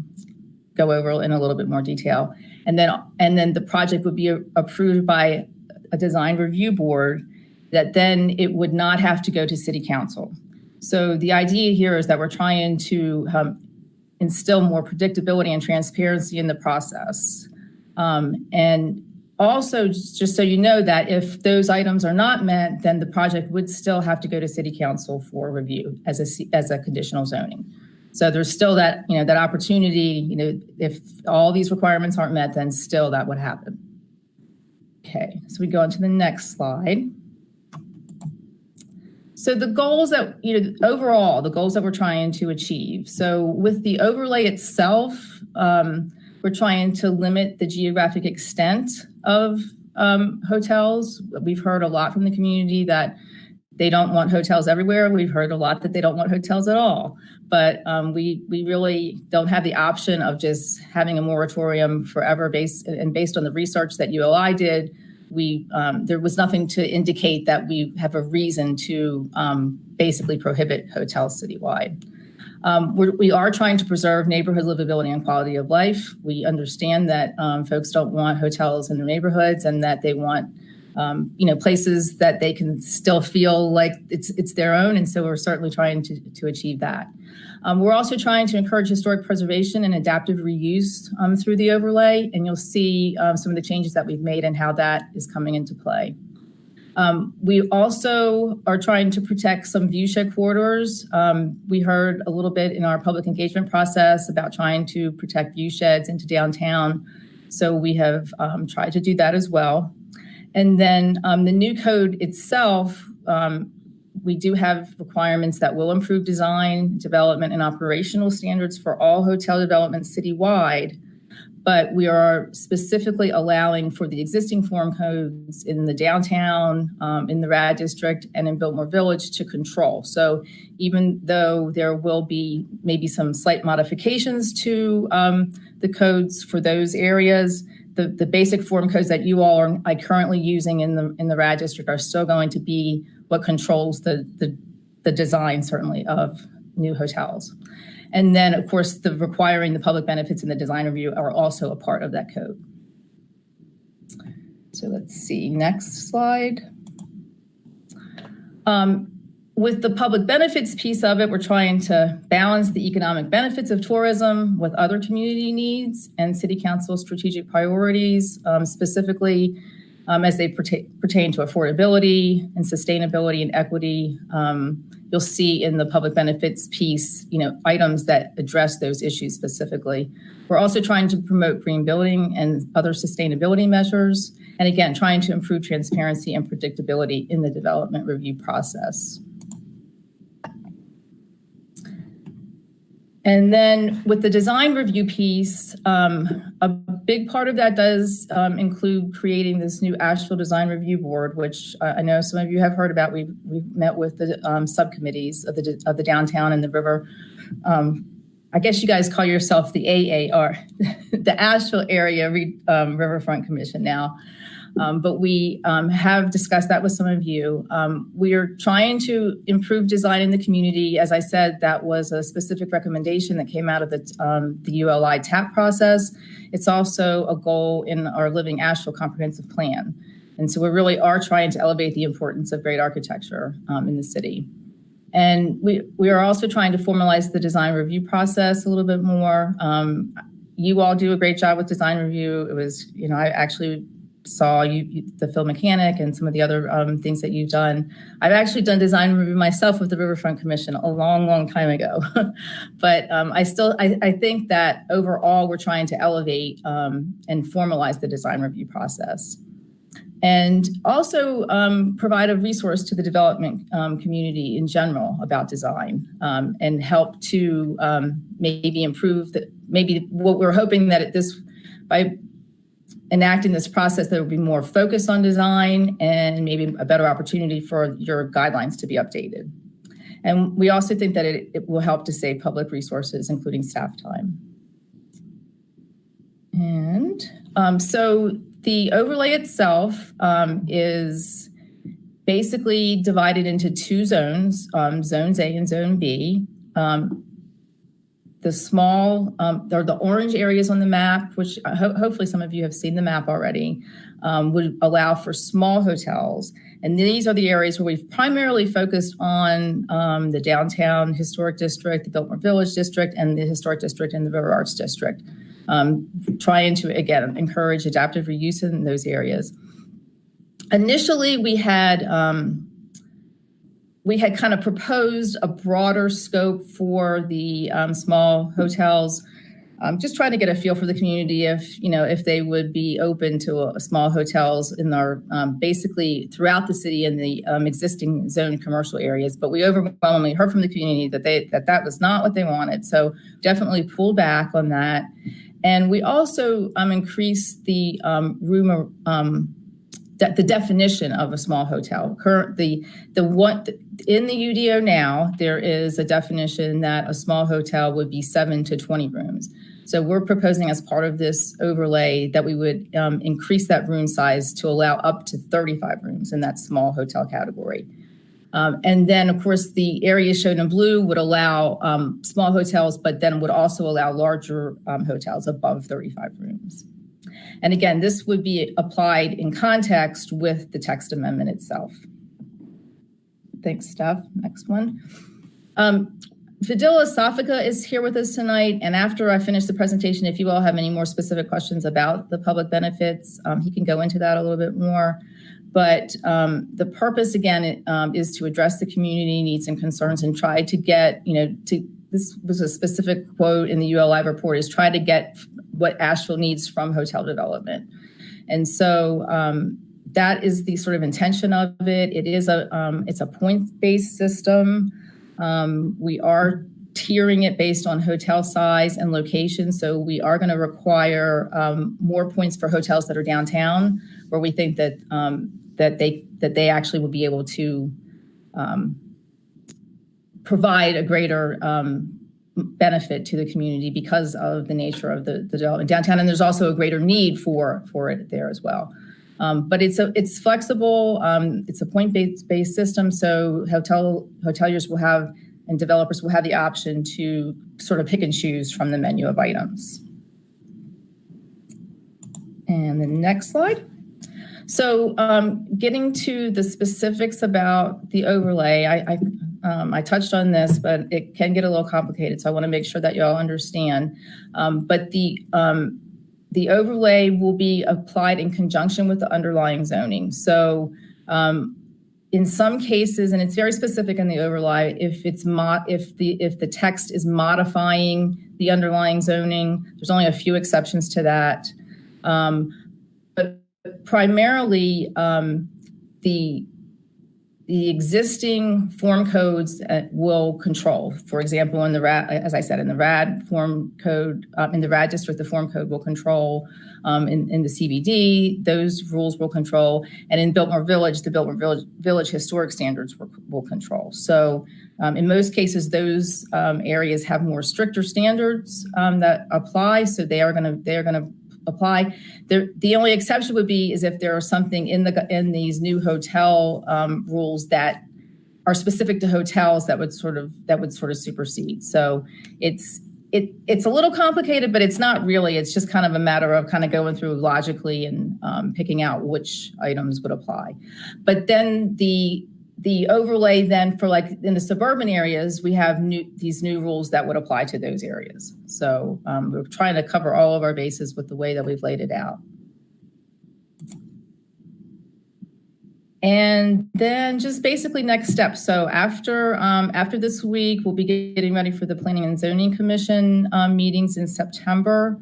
go over in a little bit more detail. And then the project would be approved by a design review board that then it would not have to go to city council. So the idea here is that we're trying to instill more predictability and transparency in the process. And also, just so you know that if those items are not met, then the project would still have to go to city council for review as a conditional zoning. So there's still that, that opportunity, if all these requirements aren't met, then still that would happen. Okay, so we go on to the next slide. So the goals that, overall, the goals that we're trying to achieve. So with the overlay itself, we're trying to limit the geographic extent of hotels. We've heard a lot from the community that they don't want hotels everywhere. We've heard a lot that they don't want hotels at all. But we really don't have the option of just having a moratorium forever based on the research that ULI did. There was nothing to indicate that we have a reason to basically prohibit hotels citywide. We are trying to preserve neighborhood livability and quality of life. We understand that folks don't want hotels in their neighborhoods and that they want places that they can still feel like it's their own. And so we're certainly trying to achieve that. We're also trying to encourage historic preservation and adaptive reuse through the overlay. And you'll see some of the changes that we've made and how that is coming into play. We also are trying to protect some viewshed corridors. We heard a little bit in our public engagement process about trying to protect viewsheds into downtown. So we have tried to do that as well. And then the new code itself, we do have requirements that will improve design, development, and operational standards for all hotel development citywide. But we are specifically allowing for the existing form codes in the downtown, in the RAD district, and in Biltmore Village to control. So even though there will be maybe some slight modifications to the codes for those areas, the basic form codes that you all are currently using in the RAD district are still going to be what controls the design, certainly, of new hotels. And then, of course, the requiring the public benefits in the design review are also a part of that code. So let's see, next slide. With the public benefits piece of it, we're trying to balance the economic benefits of tourism with other community needs and city council strategic priorities, specifically as they pertain to affordability and sustainability and equity. You'll see in the public benefits piece, items that address those issues specifically. We're also trying to promote green building and other sustainability measures. And again, trying to improve transparency and predictability in the development review process. And then with the design review piece, a big part of that does include creating this new Asheville Design Review Board, which I know some of you have heard about. We've met with the subcommittees of the downtown and the river. I guess you guys call yourself the AAR, the Asheville Area Riverfront Commission now. But we have discussed that with some of you. We are trying to improve design in the community. As I said, that was a specific recommendation that came out of the ULI TAP process. It's also a goal in our Living Asheville Comprehensive Plan. And so we really are trying to elevate the importance of great architecture in the city. And we are also trying to formalize the design review process a little bit more. You all do a great job with design review. It was, I actually saw the Phil Mechanic and some of the other things that you've done. I've actually done design review myself with the Riverfront Commission a long, long time ago. But I think that overall we're trying to elevate and formalize the design review process. And also provide a resource to the development community in general about design, and help to maybe improve maybe what we're hoping that by enacting this process, there will be more focus on design and maybe a better opportunity for your guidelines to be updated. And we also think that it will help to save public resources, including staff time. And so the overlay itself is basically divided into two zones, Zones A and Zone B. The small, or the orange areas on the map, which hopefully some of you have seen the map already, would allow for small hotels. And these are the areas where we've primarily focused on the downtown historic district, the Biltmore Village district, and the historic district and the River Arts district, trying to, again, encourage adaptive reuse in those areas. Initially, we had kind of proposed a broader scope for the small hotels, just trying to get a feel for the community if they would be open to small hotels in our basically throughout the city in the existing zone commercial areas. But we overwhelmingly heard from the community that was not what they wanted. So definitely pulled back on that. And we also increased the the definition of a small hotel. Currently, in the UDO now, there is a definition that a small hotel would be 7 to 20 rooms. So we're proposing as part of this overlay that we would increase that room size to allow up to 35 rooms in that small hotel category. And then, of course, the areas shown in blue would allow small hotels, but then would also allow larger hotels above 35 rooms. And again, this would be applied in context with the text amendment itself. Thanks, Steph. Next one. Fadil Asafika is here with us tonight. And after I finish the presentation, if you all have any more specific questions about the public benefits, he can go into that a little bit more. But the purpose, again, is to address the community needs and concerns and try to get, this was a specific quote in the ULI report, is try to get what Asheville needs from hotel development. And so that is the sort of intention of it. It's a point-based system. We are tiering it based on hotel size and location. So we are going to require more points for hotels that are downtown, where we think that they actually will be able to provide a greater benefit to the community because of the nature of the development downtown. And there's also a greater need for it there as well. But it's flexible. It's a point-based system. So hoteliers will have, and developers will have the option to sort of pick and choose from the menu of items. And the next slide. So getting to the specifics about the overlay, I touched on this, but it can get a little complicated. So I want to make sure that you all understand. But the overlay will be applied in conjunction with the underlying zoning. So in some cases, and it's very specific in the overlay, if the text is modifying the underlying zoning, there's only a few exceptions to that. But primarily, the existing form codes will control. For example, in the RAD, as I said, in the RAD form code, in the RAD district, the form code will control. In the CBD, those rules will control. And in Biltmore Village, the Biltmore Village historic standards will control. So in most cases, those areas have more stricter standards that apply. So they are going to apply. The only exception would be is if there is something in these new hotel rules that are specific to hotels that would sort of supersede. So it's a little complicated, but it's not really. It's just kind of a matter of kind of going through logically and picking out which items would apply. But then the overlay then for like in the suburban areas, we have these new rules that would apply to those areas. So we're trying to cover all of our bases with the way that we've laid it out. And then just basically next steps. So after this week, we'll be getting ready for the Planning and Zoning Commission meetings in September.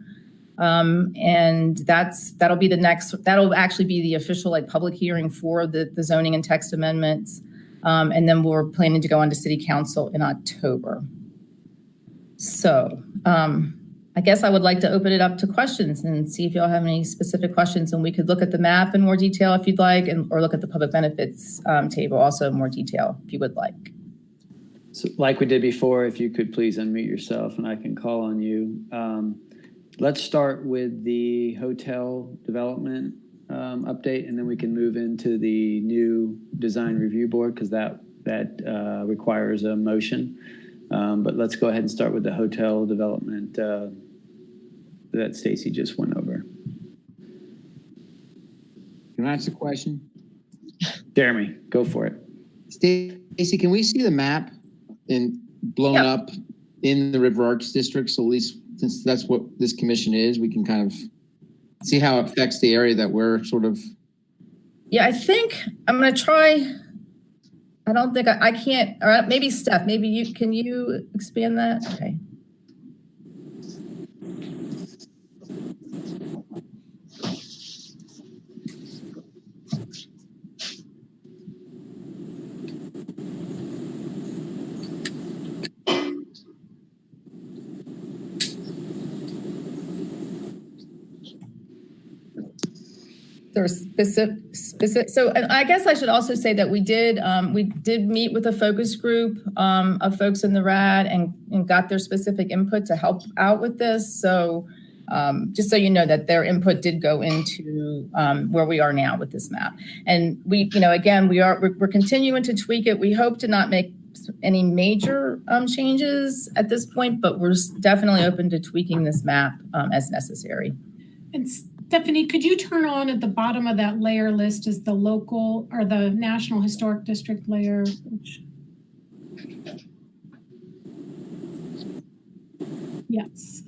And that'll actually be the official like public hearing for the zoning and text amendments. And then we're planning to go on to city council in October. So I guess I would like to open it up to questions and see if y'all have any specific questions, and we could look at the map in more detail if you'd like, or look at the public benefits table also in more detail if you would like. So like we did before, if you could please unmute yourself and I can call on you. Let's start with the hotel development update, and then we can move into the new design review board because that requires a motion. But let's go ahead and start with the hotel development that Stacy just went over. Can I ask a question? Jeremy, go for it. Stacy, can we see the map blown up in the River Arts district? So at least since that's what this commission is, we can kind of see how it affects the area that we're sort of. Yeah, I think I'm going to try. I don't think I can't, or maybe Steph, can you expand that? Okay. There's specific. So, and I guess I should also say that we did meet with a focus group of folks in the RAD and got their specific input to help out with this. So, just so you know that their input did go into where we are now with this map. And we, again, we're continuing to tweak it. We hope to not make any major changes at this point, but we're definitely open to tweaking this map as necessary. And Stephanie, could you turn on at the bottom of that layer list is the local or the National Historic District layer? Yes.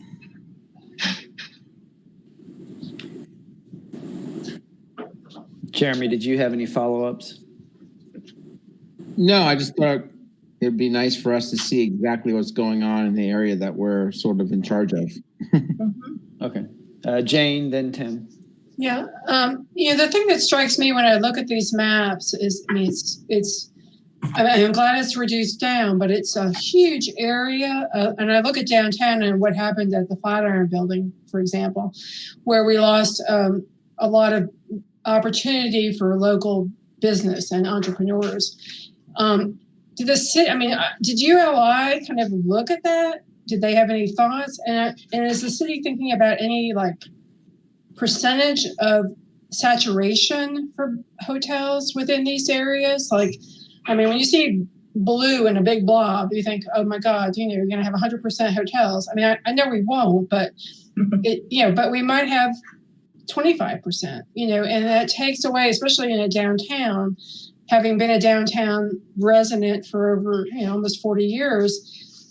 Jeremy, did you have any follow-ups? No, I just thought it'd be nice for us to see exactly what's going on in the area that we're sort of in charge of. Okay. Jane, then Tim. Yeah, the thing that strikes me when I look at these maps is, I'm glad it's reduced down, but it's a huge area. And I look at downtown and what happened at the Flatiron Building, for example, where we lost a lot of opportunity for local business and entrepreneurs. Did the city? Did ULI kind of look at that? Did they have any thoughts? And is the city thinking about any percentage of saturation for hotels within these areas? When you see blue in a big blob, you think, oh my God, you're going to have 100% hotels. I know we won't, but but we might have 25%, and that takes away, especially in a downtown, having been a downtown resident for over, almost 40 years,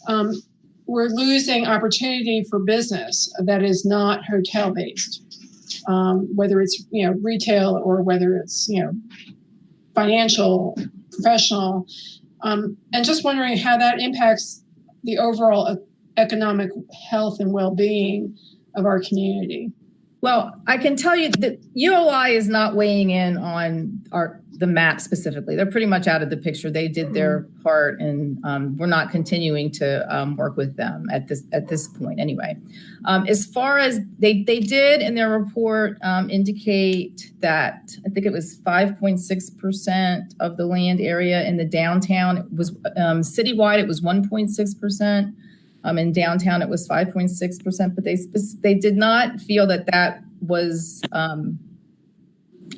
we're losing opportunity for business that is not hotel based, whether it's, retail or whether it's, financial, professional, and just wondering how that impacts the overall economic health and well-being of our community. Well, I can tell you that ULI is not weighing in on the map specifically. They're pretty much out of the picture. They did their part, and we're not continuing to work with them at this point anyway. As far as they did in their report indicate that I think it was 5.6% of the land area in the downtown. It was citywide. It was 1.6%. In downtown, it was 5.6%, but they did not feel that was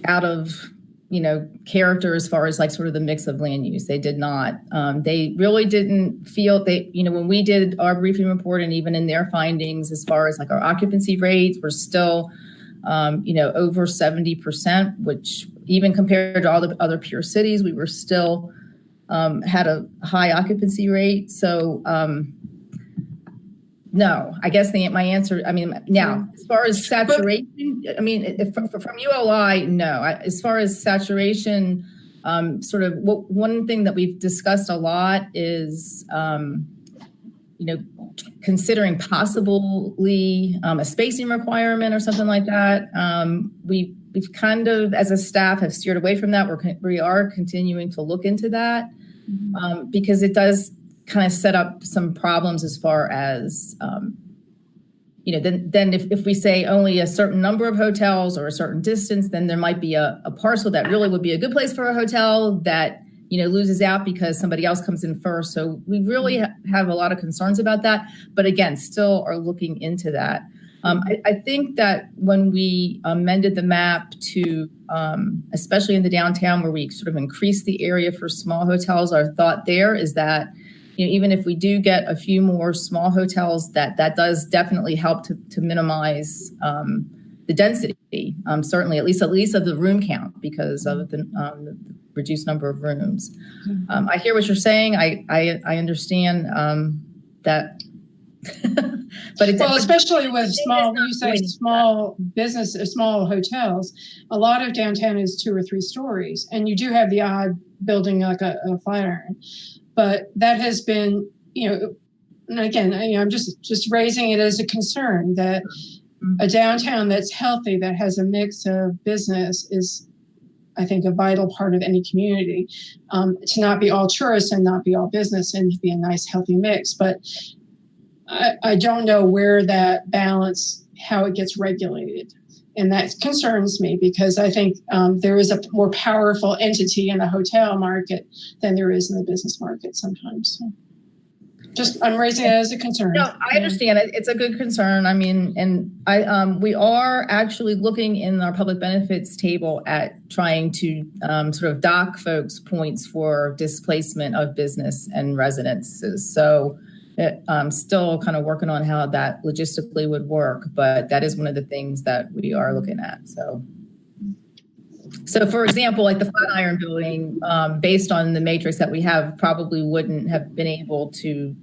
out of character as far as sort of the mix of land use. They did not. They really didn't feel when we did our briefing report and even in their findings as far as our occupancy rates were still over 70%, which even compared to all the other peer cities, we were still had a high occupancy rate. So no, I guess my answer, now, as far as saturation, from ULI, no. As far as saturation, one thing that we've discussed a lot is, considering possibly a spacing requirement or something like that. We've kind of, as a staff, have steered away from that. We are continuing to look into that because it does kind of set up some problems as far as, then if we say only a certain number of hotels or a certain distance, then there might be a parcel that really would be a good place for a hotel that loses out because somebody else comes in first. So we really have a lot of concerns about that. But again, still are looking into that. I think that when we amended the map to, especially in the downtown where we sort of increased the area for small hotels, our thought there is that, even if we do get a few more small hotels, that does definitely help to minimize the density, certainly at least of the room count because of the reduced number of rooms. I hear what you're saying. I understand that. But especially with small business, small hotels, a lot of downtown is 2 or 3 stories, and you do have the odd building like a Flatiron, but that has been, and again, I'm just raising it as a concern that a downtown that's healthy, that has a mix of business is, I think, a vital part of any community, to not be all tourists and not be all business and to be a nice, healthy mix. But I don't know where that balance, how it gets regulated. And that concerns me because I think there is a more powerful entity in the hotel market than there is in the business market sometimes. So I'm raising it as a concern. No, I understand it. It's a good concern. I mean, and we are actually looking in our public benefits table at trying to sort of dock folks points for displacement of business and residences. So I'm still kind of working on how that logistically would work, but that is one of the things that we are looking at. So for example, like the Flatiron building, based on the matrix that we have, probably wouldn't have been able to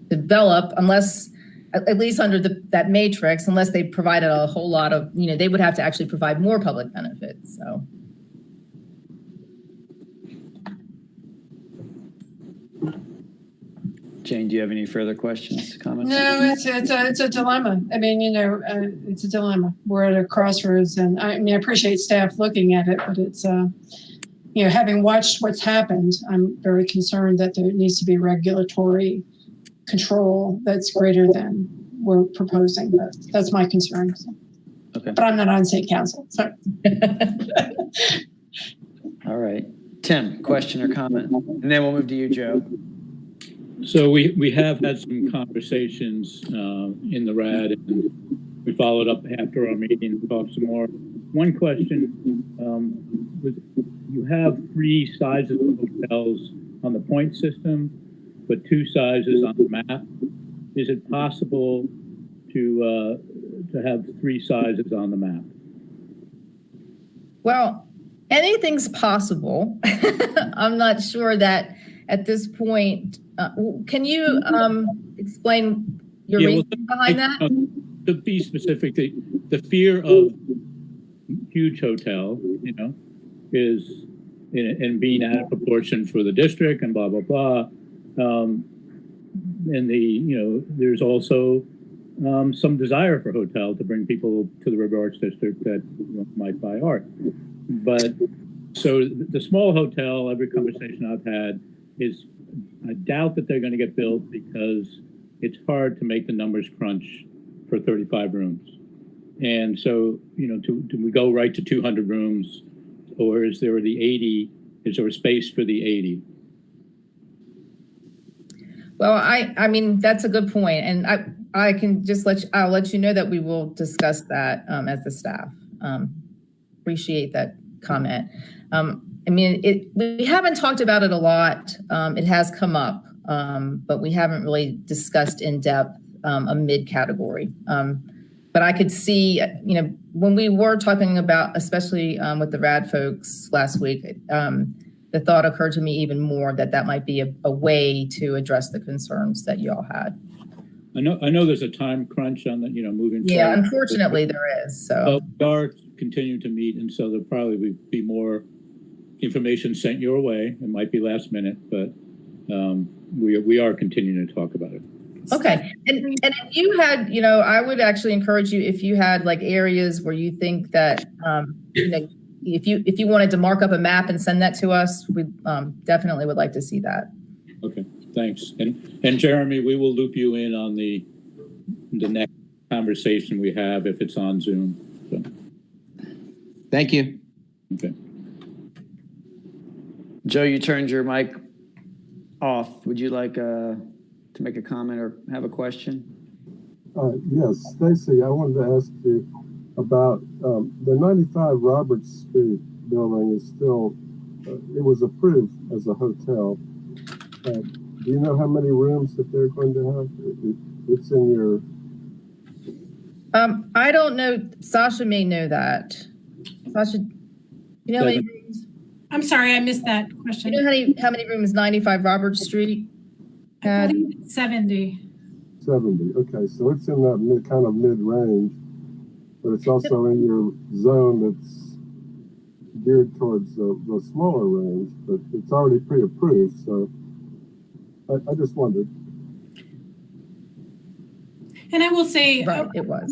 develop unless, at least under that matrix, unless they provided a whole lot of, they would have to actually provide more public benefits. So. Jane, do you have any further questions, comments? No, it's a dilemma. I mean, it's a dilemma. We're at a crossroads, and I appreciate staff looking at it, but it's, having watched what's happened, I'm very concerned that there needs to be regulatory control that's greater than we're proposing. That's my concern. So. Okay. But I'm not on state council. So. All right. Tim, question or comment? And then we'll move to you, Joe. So we have had some conversations in the RAD, and we followed up after our meeting and talked some more. One question, you have 3 sizes of hotels on the point system, but 2 sizes on the map. Is it possible to have 3 sizes on the map? Well, anything's possible. I'm not sure that at this point. Can you explain your reason behind that? To be specific, the fear of huge hotel, is and being out of proportion for the district and blah blah blah. And there's also some desire for hotel to bring people to the River Arts District that might buy art. But so the small hotel, every conversation I've had is, I doubt that they're going to get built because it's hard to make the numbers crunch for 35 rooms. And so, do we go right to 200 rooms, or is there the 80? Is there a space for the 80? Well, I mean, that's a good point. And I can just I'll let you know that we will discuss that as the staff. Appreciate that comment. I mean, we haven't talked about it a lot. It has come up, but we haven't really discussed in depth a mid category. But I could see, when we were talking about, especially with the RAD folks last week, the thought occurred to me even more that might be a way to address the concerns that you all had. I know there's a time crunch on that, moving forward. Yeah, unfortunately there is. So we are continuing to meet, and so there'll probably be more information sent your way. It might be last minute, but we are continuing to talk about it. Okay. And if you had, I would actually encourage you, if you had like areas where you think that, if you wanted to mark up a map and send that to us, we definitely would like to see that. Okay, thanks. And Jeremy, we will loop you in on the next conversation we have if it's on Zoom. So. Thank you. Okay. Joe, you turned your mic off. Would you like to make a comment or have a question? Yes, Stacy, I wanted to ask you about the 95 Roberts Street building is still, it was approved as a hotel. Do you know how many rooms that they're going to have? It's in your... I don't know. Sasha may know that. Sasha, you know how many rooms? I'm sorry, I missed that question. You know how many rooms 95 Roberts Street had? I believe it's 70. 70, okay, so it's in that mid-range, but it's also in your zone that's geared towards the smaller range, but it's already pre-approved, so I just wondered. And I will say, right, it was.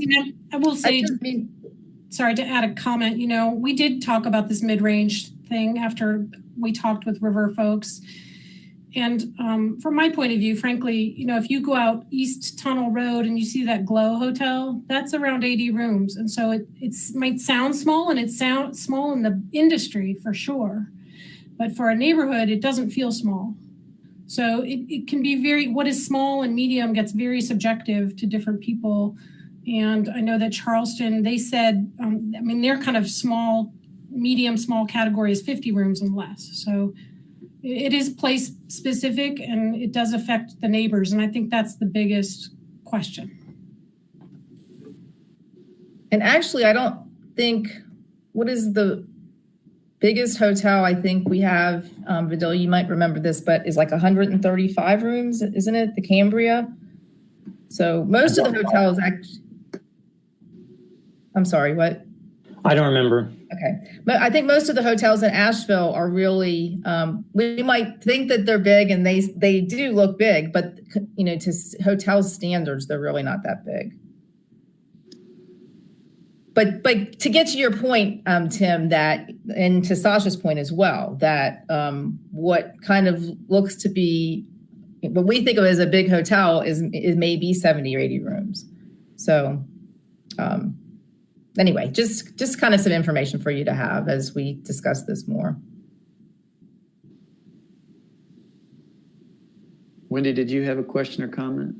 I will say, sorry to add a comment, we did talk about this mid-range thing after we talked with River folks. And from my point of view, frankly, if you go out East Tunnel Road and you see that Glow Hotel, that's around 80 rooms. And so it might sound small, and it's small in the industry for sure. But for a neighborhood, it doesn't feel small. So it can be what is small and medium gets very subjective to different people. And I know that Charleston, they said, their kind of medium, small category is 50 rooms and less. So it is place specific, and it does affect the neighbors. And I think that's the biggest question. And actually, I don't think, what is the biggest hotel I think we have, Vidal, you might remember this, but is like 135 rooms, isn't it? The Cambria. So most of the hotels actually, I'm sorry, what? I don't remember. Okay. But I think most of the hotels in Asheville are really, we might think that they're big, and they do look big, but to hotel standards, they're really not that big. But to get to your point, Tim, and to Sasha's point as well, that what kind of looks to be, what we think of as a big hotel is maybe 70 or 80 rooms. So, anyway, just kind of some information for you to have as we discuss this more. Wendy, did you have a question or comment?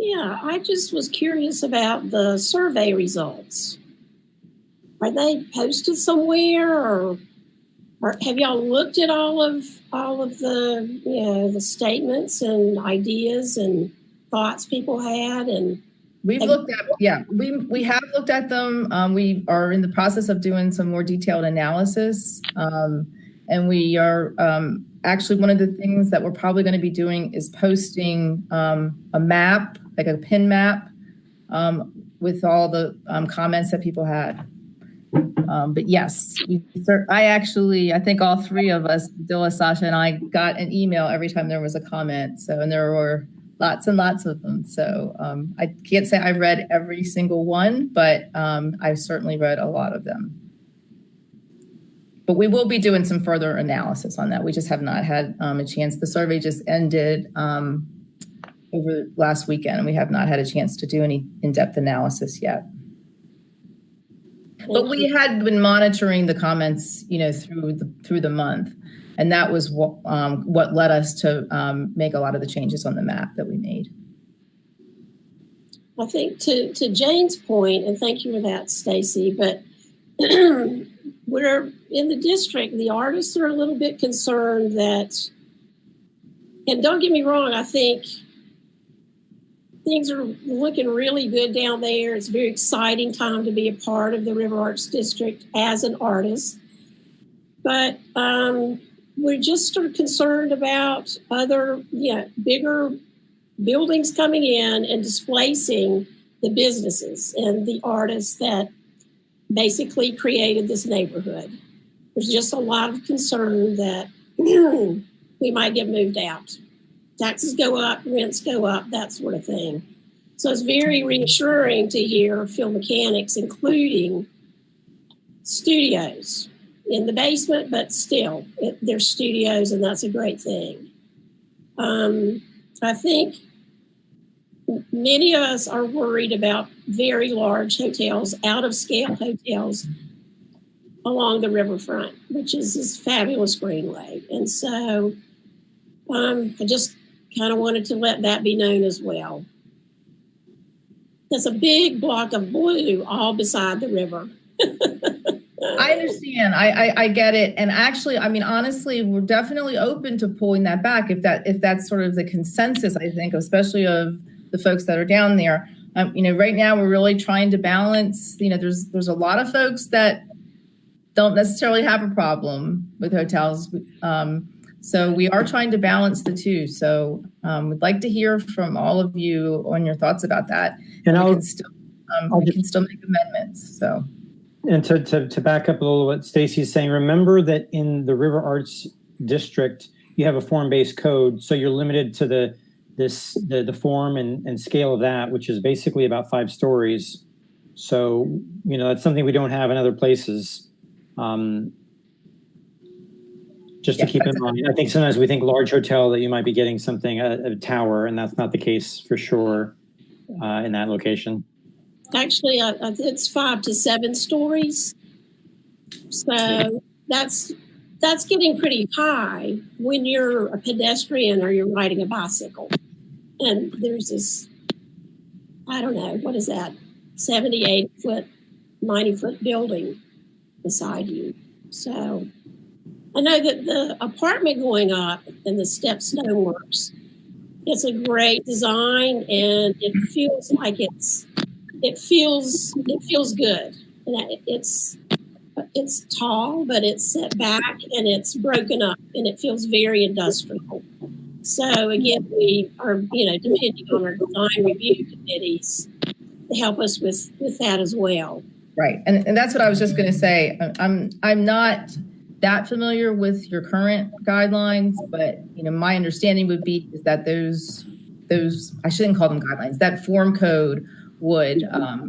Yeah, I just was curious about the survey results. Are they posted somewhere, or have y'all looked at all of the the statements and ideas and thoughts people had? And we have looked at them. We are in the process of doing some more detailed analysis. And we are actually, one of the things that we're probably going to be doing is posting a map, like a pin map, with all the comments that people had. But yes, I think all three of us, Dilla, Sasha, and I, got an email every time there was a comment. So, and there were lots and lots of them. So I can't say I read every single one, but I certainly read a lot of them. But we will be doing some further analysis on that. We just have not had a chance. The survey just ended over last weekend, and we have not had a chance to do any in-depth analysis yet. But we had been monitoring the comments, through the month, and that was what led us to make a lot of the changes on the map that we made. I think to Jane's point, and thank you for that, Stacy, but we're in the district, the artists are a little bit concerned that, and don't get me wrong, I think things are looking really good down there. It's a very exciting time to be a part of the River Arts District as an artist. But we're just sort of concerned about other, bigger buildings coming in and displacing the businesses and the artists that basically created this neighborhood. There's just a lot of concern that we might get moved out. taxes go up, rents go up, that sort of thing. So it's very reassuring to hear Phil Mechanics including studios in the basement, but still, they're studios, and that's a great thing. I think many of us are worried about very large hotels, out-of-scale hotels along the riverfront, which is this fabulous greenway. And so I just kind of wanted to let that be known as well. There's a big block of blue all beside the river. I understand. I get it. And actually, I mean, honestly, we're definitely open to pulling that back if that's sort of the consensus, I think, especially of the folks that are down there. Right now we're really trying to balance, there's a lot of folks that don't necessarily have a problem with hotels. So we are trying to balance the two. So we'd like to hear from all of you on your thoughts about that. And we can still make amendments. So. And to back up a little what Stacy's saying, remember that in the River Arts District, you have a form-based code. So you're limited to the form and scale of that, which is basically about 5 stories. So, that's something we don't have in other places. Just to keep in mind, I think sometimes we think large hotel that you might be getting something, a tower, and that's not the case for sure in that location. Actually, it's 5 to 7 stories. So that's getting pretty high when you're a pedestrian or you're riding a bicycle. And there's this, I don't know, what is that, 78 foot, 90 foot building beside you. So I know that the apartment going up in the Step Stoneworks, it's a great design, and it feels like it feels good. And it's tall, but it's set back and it's broken up, and it feels very industrial. So again, we are, depending on our design review committees to help us with that as well. Right, and that's what I was just going to say. I'm not that familiar with your current guidelines, but my understanding would be is that those I shouldn't call them guidelines. That form code would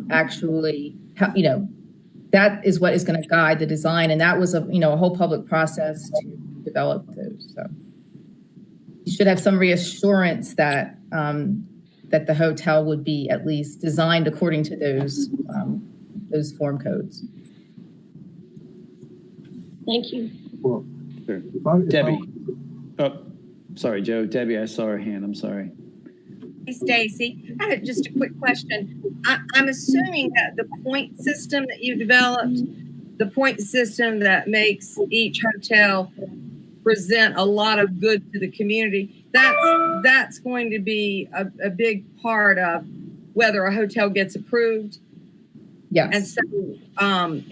actually, that is what is going to guide the design, and that was a whole public process to develop those. So you should have some reassurance that that the hotel would be at least designed according to those form codes. Thank you. Well, sure. Debbie. Oh, sorry, Joe. Debbie, I saw her hand. I'm sorry. Hey, Stacy. I had just a quick question. I'm assuming that the point system that you developed, the point system that makes each hotel present a lot of good to the community, that's going to be a big part of whether a hotel gets approved. Yes. And so,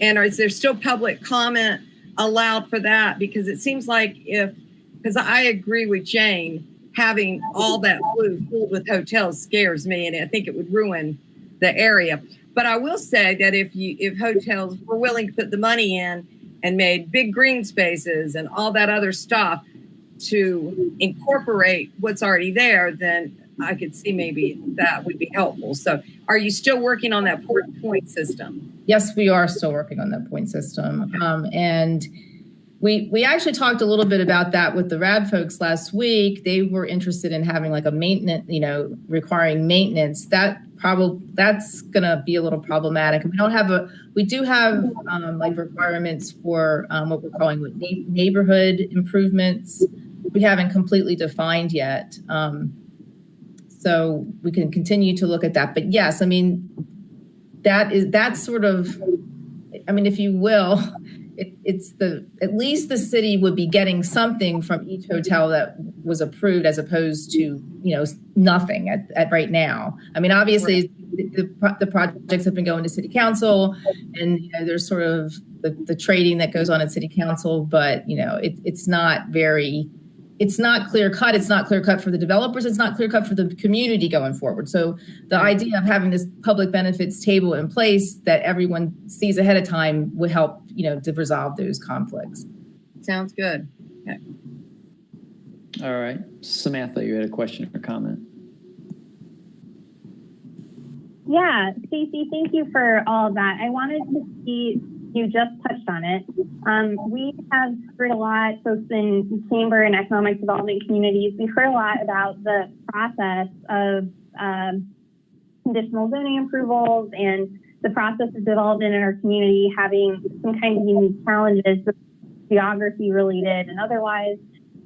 and is there still public comment allowed for that? Because it seems like because I agree with Jane, having all that blue filled with hotels scares me, and I think it would ruin the area. But I will say that if hotels were willing to put the money in and made big green spaces and all that other stuff to incorporate what's already there, then I could see maybe that would be helpful. So are you still working on that point system? Yes, we are still working on that point system. And we actually talked a little bit about that with the RAD folks last week. They were interested in having like a maintenance, requiring maintenance. That's going to be a little problematic. We do have like requirements for what we're calling neighborhood improvements. We haven't completely defined yet. So we can continue to look at that. But yes, that's sort of, if you will, it's at least the city would be getting something from each hotel that was approved as opposed to, nothing at right now. Obviously the projects have been going to city council, and, there's sort of the trading that goes on at city council, but, it's not clear cut. It's not clear cut for the developers. It's not clear cut for the community going forward. So the idea of having this public benefits table in place that everyone sees ahead of time would help, to resolve those conflicts. Sounds good. Okay. All right. Samantha, you had a question or comment? Yeah, Stacy, thank you for all of that. I wanted to see, you just touched on it. We have heard a lot, folks in chamber and economic development communities, we've heard a lot about the process of conditional zoning approvals and the process of development in our community having some kind of unique challenges, geography related and otherwise.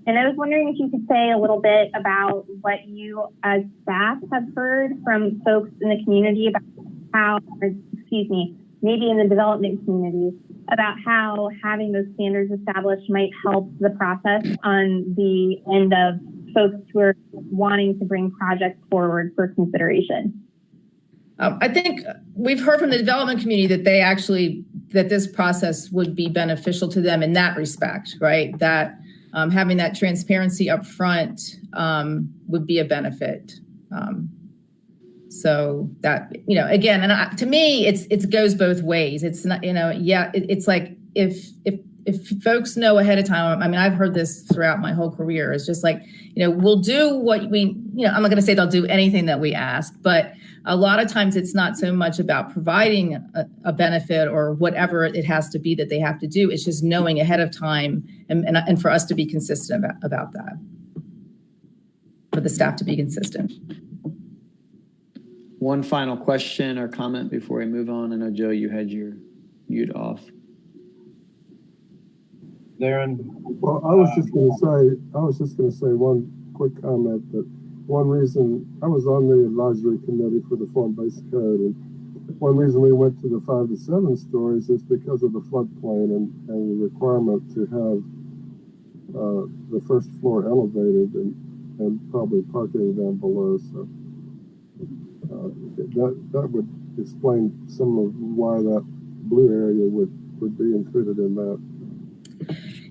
And I was wondering if you could say a little bit about what you as staff have heard from folks in the community about how, maybe in the development community, about how having those standards established might help the process on the end of folks who are wanting to bring projects forward for consideration. I think we've heard from the development community that this process would be beneficial to them in that respect, right? That having that transparency up front would be a benefit. So that, again, and to me, it goes both ways. It's not, it's like if folks know ahead of time, I mean, I've heard this throughout my whole career. It's just like, we'll do what we, I'm not going to say they'll do anything that we ask, but a lot of times it's not so much about providing a benefit or whatever it has to be that they have to do. It's just knowing ahead of time and for us to be consistent about that, for the staff to be consistent. One final question or comment before we move on. I know, Joe, you had your mute off. Darren? Well, I was just going to say one quick comment that one reason I was on the advisory committee for the form-based code, and one reason we went to the 5 to 7 stories is because of the floodplain and the requirement to have the first floor elevated and probably parking down below. So that would explain some of why that blue area would be included in that.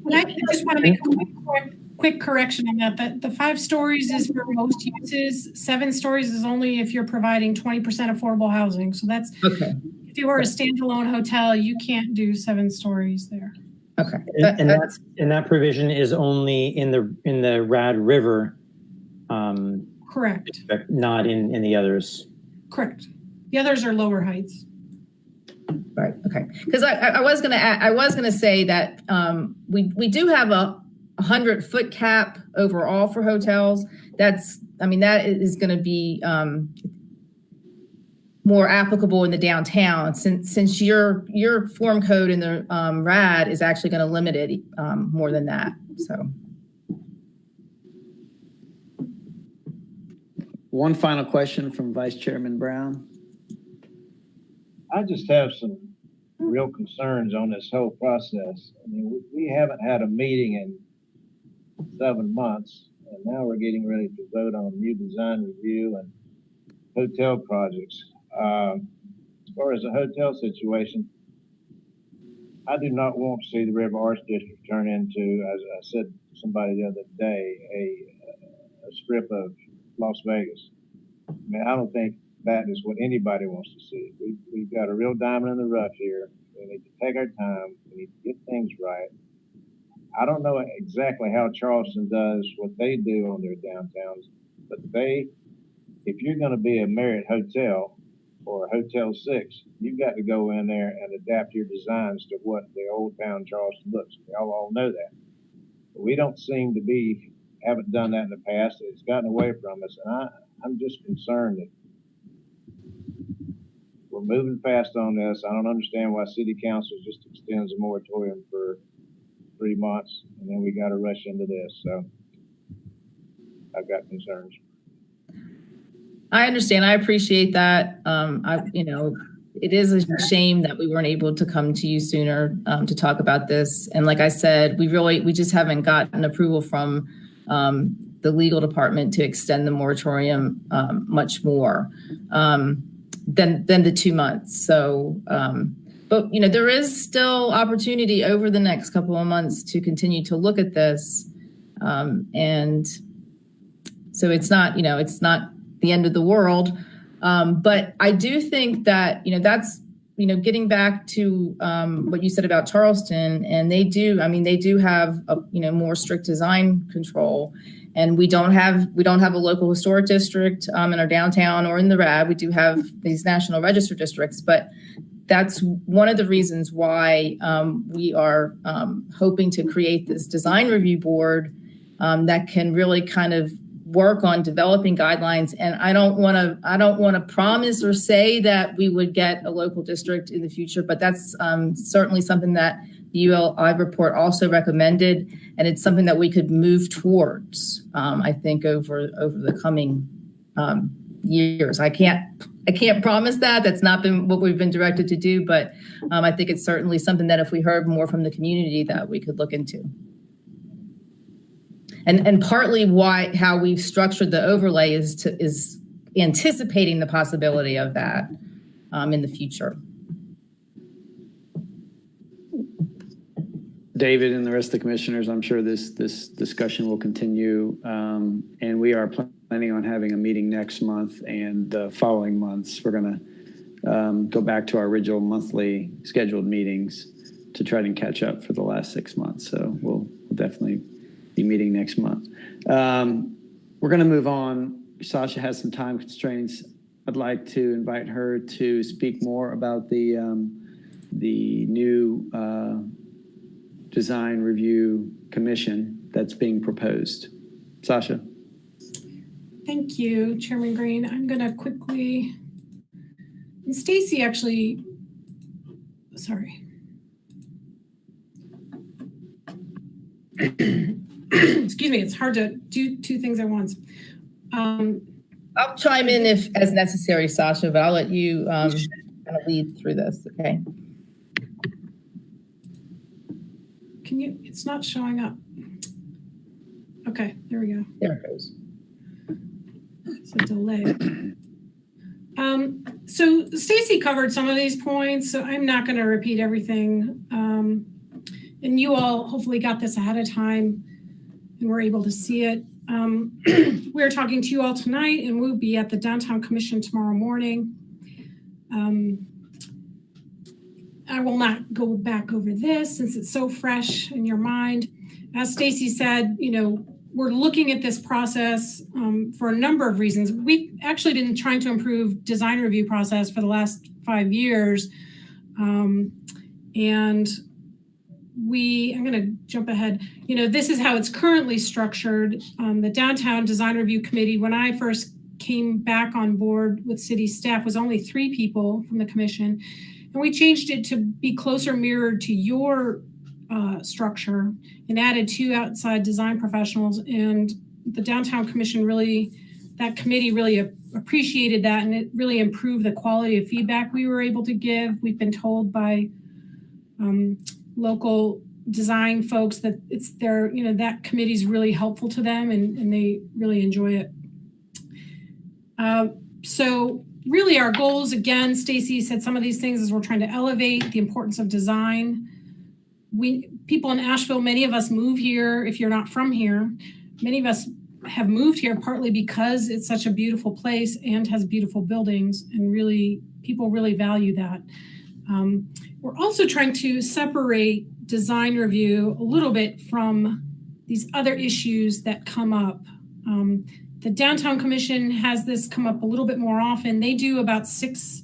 And I just want to make a quick correction on that. The 5 stories is for most uses. 7 stories is only if you're providing 20% affordable housing. So that's okay. If you were a standalone hotel, you can't do 7 stories there. Okay. And that provision is only in the Rad River. Correct. Not in the others. Correct. The others are lower heights. Right. Okay. Because I was gonna say that we do have a 100-foot cap overall for hotels. That is going to be more applicable in the downtown since your form code in the RAD is actually going to limit it more than that. So. One final question from Vice Chairman Brown. I just have some real concerns on this whole process. I mean, we haven't had a meeting in 7 months, and now we're getting ready to vote on new design review and hotel projects. As far as the hotel situation, I do not want to see the River Arts District turn into, as I said to somebody the other day, a strip of Las Vegas. I mean, I don't think that is what anybody wants to see. We've got a real diamond in the rough here. We need to take our time. We need to get things right. I don't know exactly how Charleston does what they do on their downtowns, but if you're going to be a Marriott hotel or a Hotel 6, you've got to go in there and adapt your designs to what the old town Charleston looks. We all know that. But we don't seem to haven't done that in the past. It's gotten away from us, and I'm just concerned that we're moving fast on this. I don't understand why City Council just extends a moratorium for 3 months, and then we got to rush into this. So I've got concerns. I understand. I appreciate that. It is a shame that we weren't able to come to you sooner to talk about this. And like I said, we just haven't gotten approval from the legal department to extend the moratorium much more than the 2 months. So, but there is still opportunity over the next couple of months to continue to look at this, and so it's not the end of the world. But I do think that that's getting back to what you said about Charleston, and they do have more strict design control. And we don't have a local historic district in our downtown or in the RAD. We do have these National Register districts, but that's one of the reasons why we are hoping to create this design review board that can really kind of work on developing guidelines. And I don't want to promise or say that we would get a local district in the future, but that's certainly something that the ULI report also recommended, and it's something that we could move towards. I think over the coming years. I can't promise that. That's not been what we've been directed to do, but I think it's certainly something that if we heard more from the community that we could look into. And partly how we've structured the overlay is anticipating the possibility of that in the future. David and the rest of the commissioners, I'm sure this discussion will continue, and we are planning on having a meeting next month, and the following months we're going to go back to our original monthly scheduled meetings to try to catch up for the last 6 months. So we'll definitely be meeting next month. We're going to move on. Sasha has some time constraints. I'd like to invite her to speak more about the new Design Review Commission that's being proposed. Sasha. Thank you, Chairman Green. I'm going to quickly, and Stacy actually, sorry. Excuse me, it's hard to do two things at once. I'll chime in if as necessary, Sasha, but I'll let you kind of lead through this, okay? It's not showing up. Okay, there we go. There it goes. It's a delay. So Stacy covered some of these points, so I'm not going to repeat everything. And you all hopefully got this ahead of time and were able to see it. We're talking to you all tonight, and we'll be at the Downtown Commission tomorrow morning. I will not go back over this since it's so fresh in your mind. As Stacy said, we're looking at this process for a number of reasons. We've actually been trying to improve design review process for the last 5 years. And I'm going to jump ahead. This is how it's currently structured. The Downtown Design Review Committee, when I first came back on board with city staff, was only 3 people from the commission. And we changed it to be closer mirrored to your structure and added 2 outside design professionals. And the Downtown Commission that committee really appreciated that, and it really improved the quality of feedback we were able to give. We've been told by local design folks that that committee is really helpful to them, and they really enjoy it. So really our goals, again, Stacy said some of these things, is we're trying to elevate the importance of design. People in Asheville, many of us move here. If you're not from here, many of us have moved here partly because it's such a beautiful place and has beautiful buildings, and people really value that. We're also trying to separate design review a little bit from these other issues that come up. The Downtown Commission has this come up a little bit more often. They do about 6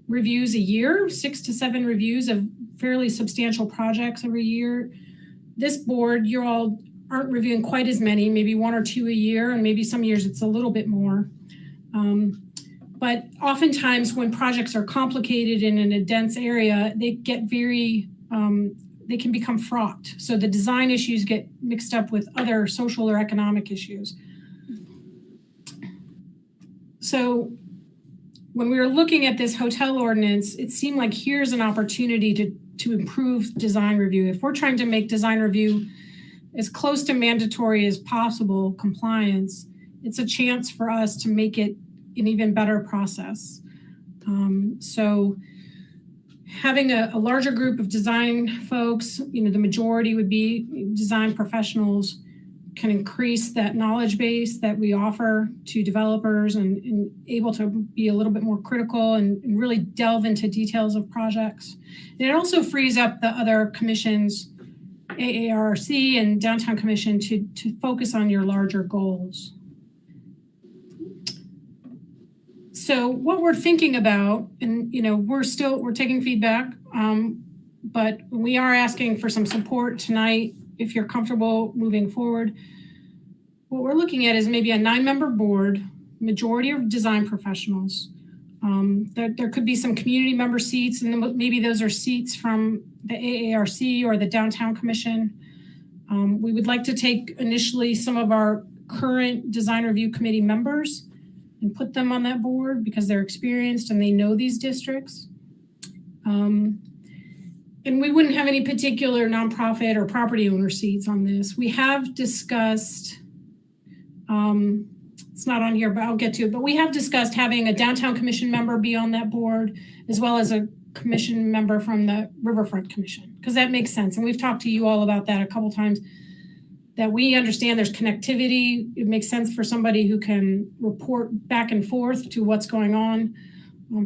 reviews a year, 6 to 7 reviews of fairly substantial projects every year. This board, you all aren't reviewing quite as many, maybe 1 or 2 a year, and maybe some years it's a little bit more. But oftentimes when projects are complicated and in a dense area, they get they can become fraught. So the design issues get mixed up with other social or economic issues. So when we were looking at this hotel ordinance, it seemed like here's an opportunity to improve design review. If we're trying to make design review as close to mandatory as possible, compliance, it's a chance for us to make it an even better process. So having a larger group of design folks, the majority would be design professionals, can increase that knowledge base that we offer to developers and able to be a little bit more critical and really delve into details of projects. And it also frees up the other commissions AARC and Downtown Commission to focus on your larger goals. So what we're thinking about, and we're taking feedback, but we are asking for some support tonight if you're comfortable moving forward. What we're looking at is maybe a 9-member board, majority of design professionals. There could be some community member seats, and maybe those are seats from the AARC or the Downtown Commission. We would like to take initially some of our current design review committee members and put them on that board because they're experienced and they know these districts. And we wouldn't have any particular nonprofit or property owner seats on this. We have discussed, it's not on here, but I'll get to it. But we have discussed having a Downtown Commission member be on that board, as well as a commission member from the Riverfront Commission, because that makes sense. And we've talked to you all about that a couple times, that we understand there's connectivity. It makes sense for somebody who can report back and forth to what's going on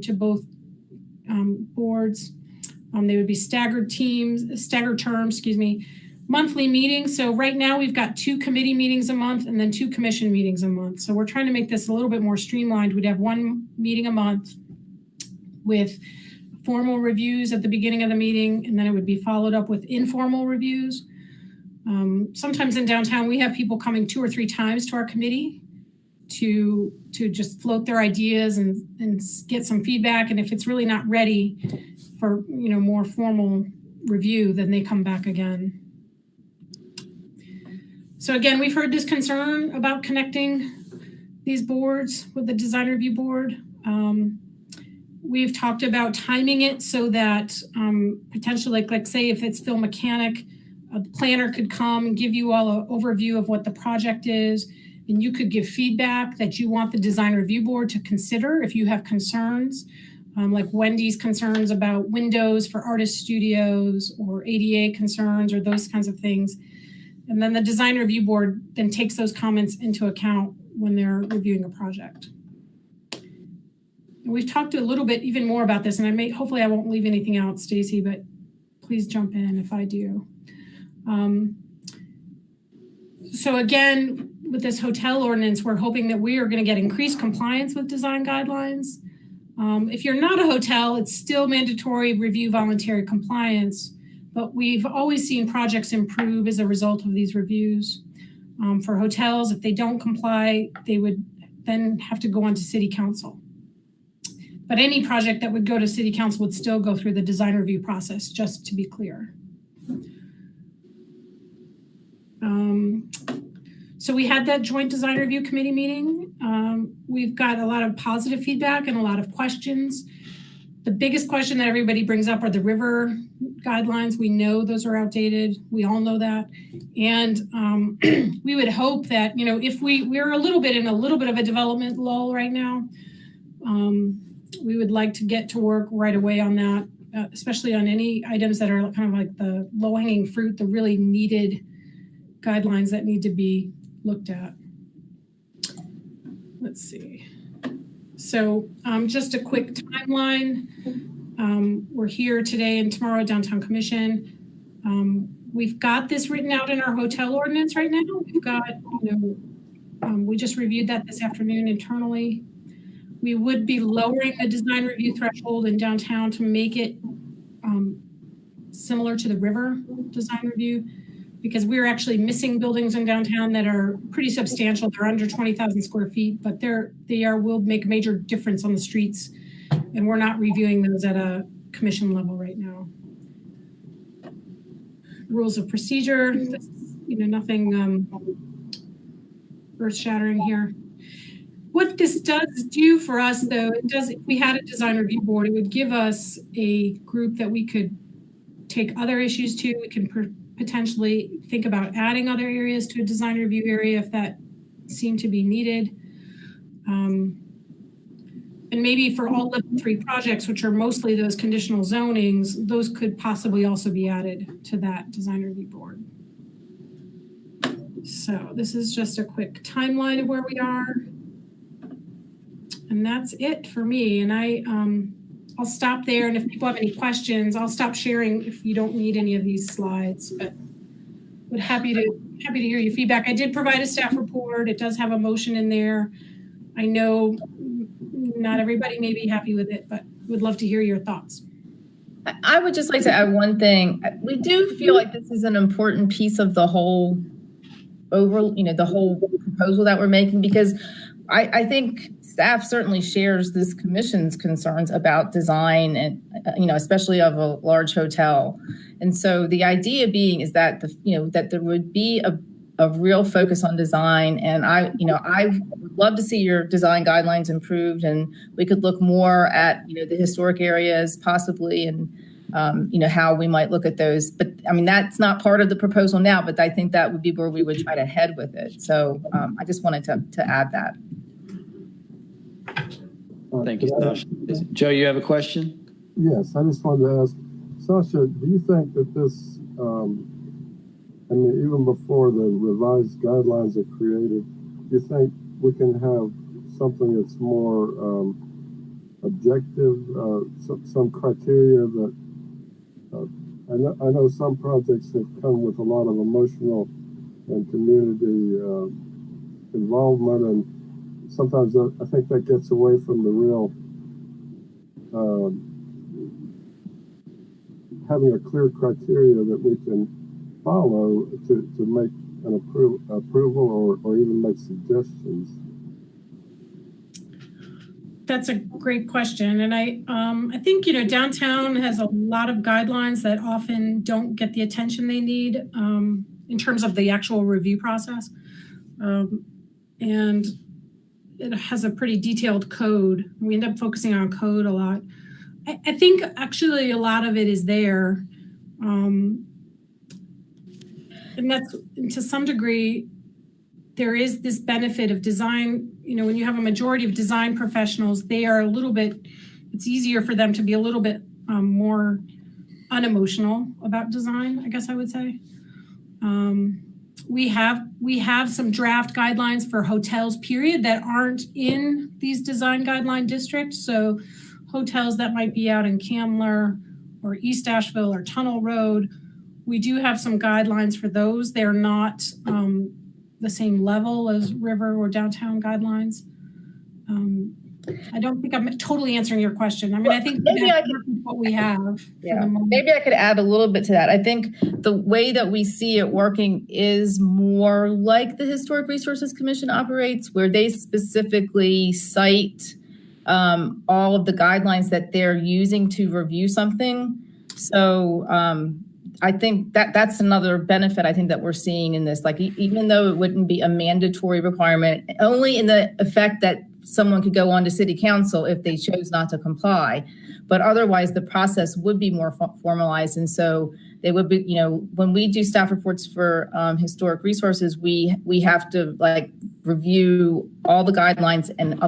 to both boards. They would be staggered terms, monthly meetings. So right now we've got 2 committee meetings a month and then 2 commission meetings a month. So we're trying to make this a little bit more streamlined. We'd have 1 meeting a month with formal reviews at the beginning of the meeting, and then it would be followed up with informal reviews. Sometimes in downtown, we have people coming 2 or 3 times to our committee to just float their ideas and get some feedback. And if it's really not ready for more formal review, then they come back again. So again, we've heard this concern about connecting these boards with the design review board. We've talked about timing it so that potentially, like say if it's Phil Mechanic, a planner could come and give you all an overview of what the project is, and you could give feedback that you want the design review board to consider if you have concerns, like Wendy's concerns about windows for artist studios or ADA concerns or those kinds of things. And then the design review board then takes those comments into account when they're reviewing a project. And we've talked a little bit even more about this, and hopefully I won't leave anything out, Stacy, but please jump in if I do. So again, with this hotel ordinance, we're hoping that we are going to get increased compliance with design guidelines. If you're not a hotel, it's still mandatory review voluntary compliance, but we've always seen projects improve as a result of these reviews. For hotels, if they don't comply, they would then have to go on to city council. But any project that would go to city council would still go through the design review process, just to be clear. So we had that joint design review committee meeting. We've got a lot of positive feedback and a lot of questions. The biggest question that everybody brings up are the river guidelines. We know those are outdated. We all know that. And we would hope that, if we're a little bit of a development lull right now, we would like to get to work right away on that, especially on any items that are kind of like the low-hanging fruit, the really needed guidelines that need to be looked at. Let's see. So just a quick timeline. We're here today and tomorrow at Downtown Commission. We've got this written out in our hotel ordinance right now. We've got, we just reviewed that this afternoon internally. We would be lowering the design review threshold in downtown to make it similar to the river design review, because we're actually missing buildings in downtown that are pretty substantial. They're under 20,000 square feet, but will make a major difference on the streets. And we're not reviewing those at a commission level right now. Rules of procedure, nothing earth shattering here. What this does do for us though, if we had a design review board, it would give us a group that we could take other issues to. We can potentially think about adding other areas to a design review area if that seemed to be needed. And maybe for all level 3 projects, which are mostly those conditional zonings, those could possibly also be added to that design review board. So this is just a quick timeline of where we are. And that's it for me. And I'll stop there. And if people have any questions, I'll stop sharing if you don't need any of these slides. But would happy to hear your feedback. I did provide a staff report. It does have a motion in there. I know not everybody may be happy with it, but would love to hear your thoughts. I would just like to add one thing. We do feel like this is an important piece of the whole the whole proposal that we're making, because I think staff certainly shares this commission's concerns about design and, especially of a large hotel. And so the idea being is that, that there would be a real focus on design. And I would love to see your design guidelines improved, and we could look more at, the historic areas possibly, and, how we might look at those. But I mean, that's not part of the proposal now, but I think that would be where we would try to head with it. So I just wanted to add that. Thank you, Sasha. Joe, you have a question? Yes, I just wanted to ask, Sasha, do you think that this, even before the revised guidelines are created, do you think we can have something that's more objective, some criteria that, I know some projects have come with a lot of emotional and community involvement, and sometimes I think that gets away from the real having a clear criteria that we can follow to make an approval or even make suggestions. That's a great question. And I think, downtown has a lot of guidelines that often don't get the attention they need in terms of the actual review process. And it has a pretty detailed code. We end up focusing on code a lot. I think actually a lot of it is there. And that's, to some degree, there is this benefit of design. When you have a majority of design professionals, they are it's easier for them to be a little bit more unemotional about design, I guess I would say. We have some draft guidelines for hotels, period, that aren't in these design guideline districts. So hotels that might be out in Camler or East Asheville or Tunnel Road, we do have some guidelines for those. They're not the same level as river or downtown guidelines. I don't think I'm totally answering your question. I think maybe what we have. Yeah, maybe I could add a little bit to that. I think the way that we see it working is more like the Historic Resources Commission operates, where they specifically cite all of the guidelines that they're using to review something. So I think that's another benefit I think that we're seeing in this. Like, even though it wouldn't be a mandatory requirement, only in the effect that someone could go on to city council if they chose not to comply, but otherwise the process would be more formalized. And so they would be, when we do staff reports for historic resources, we have to review all the guidelines and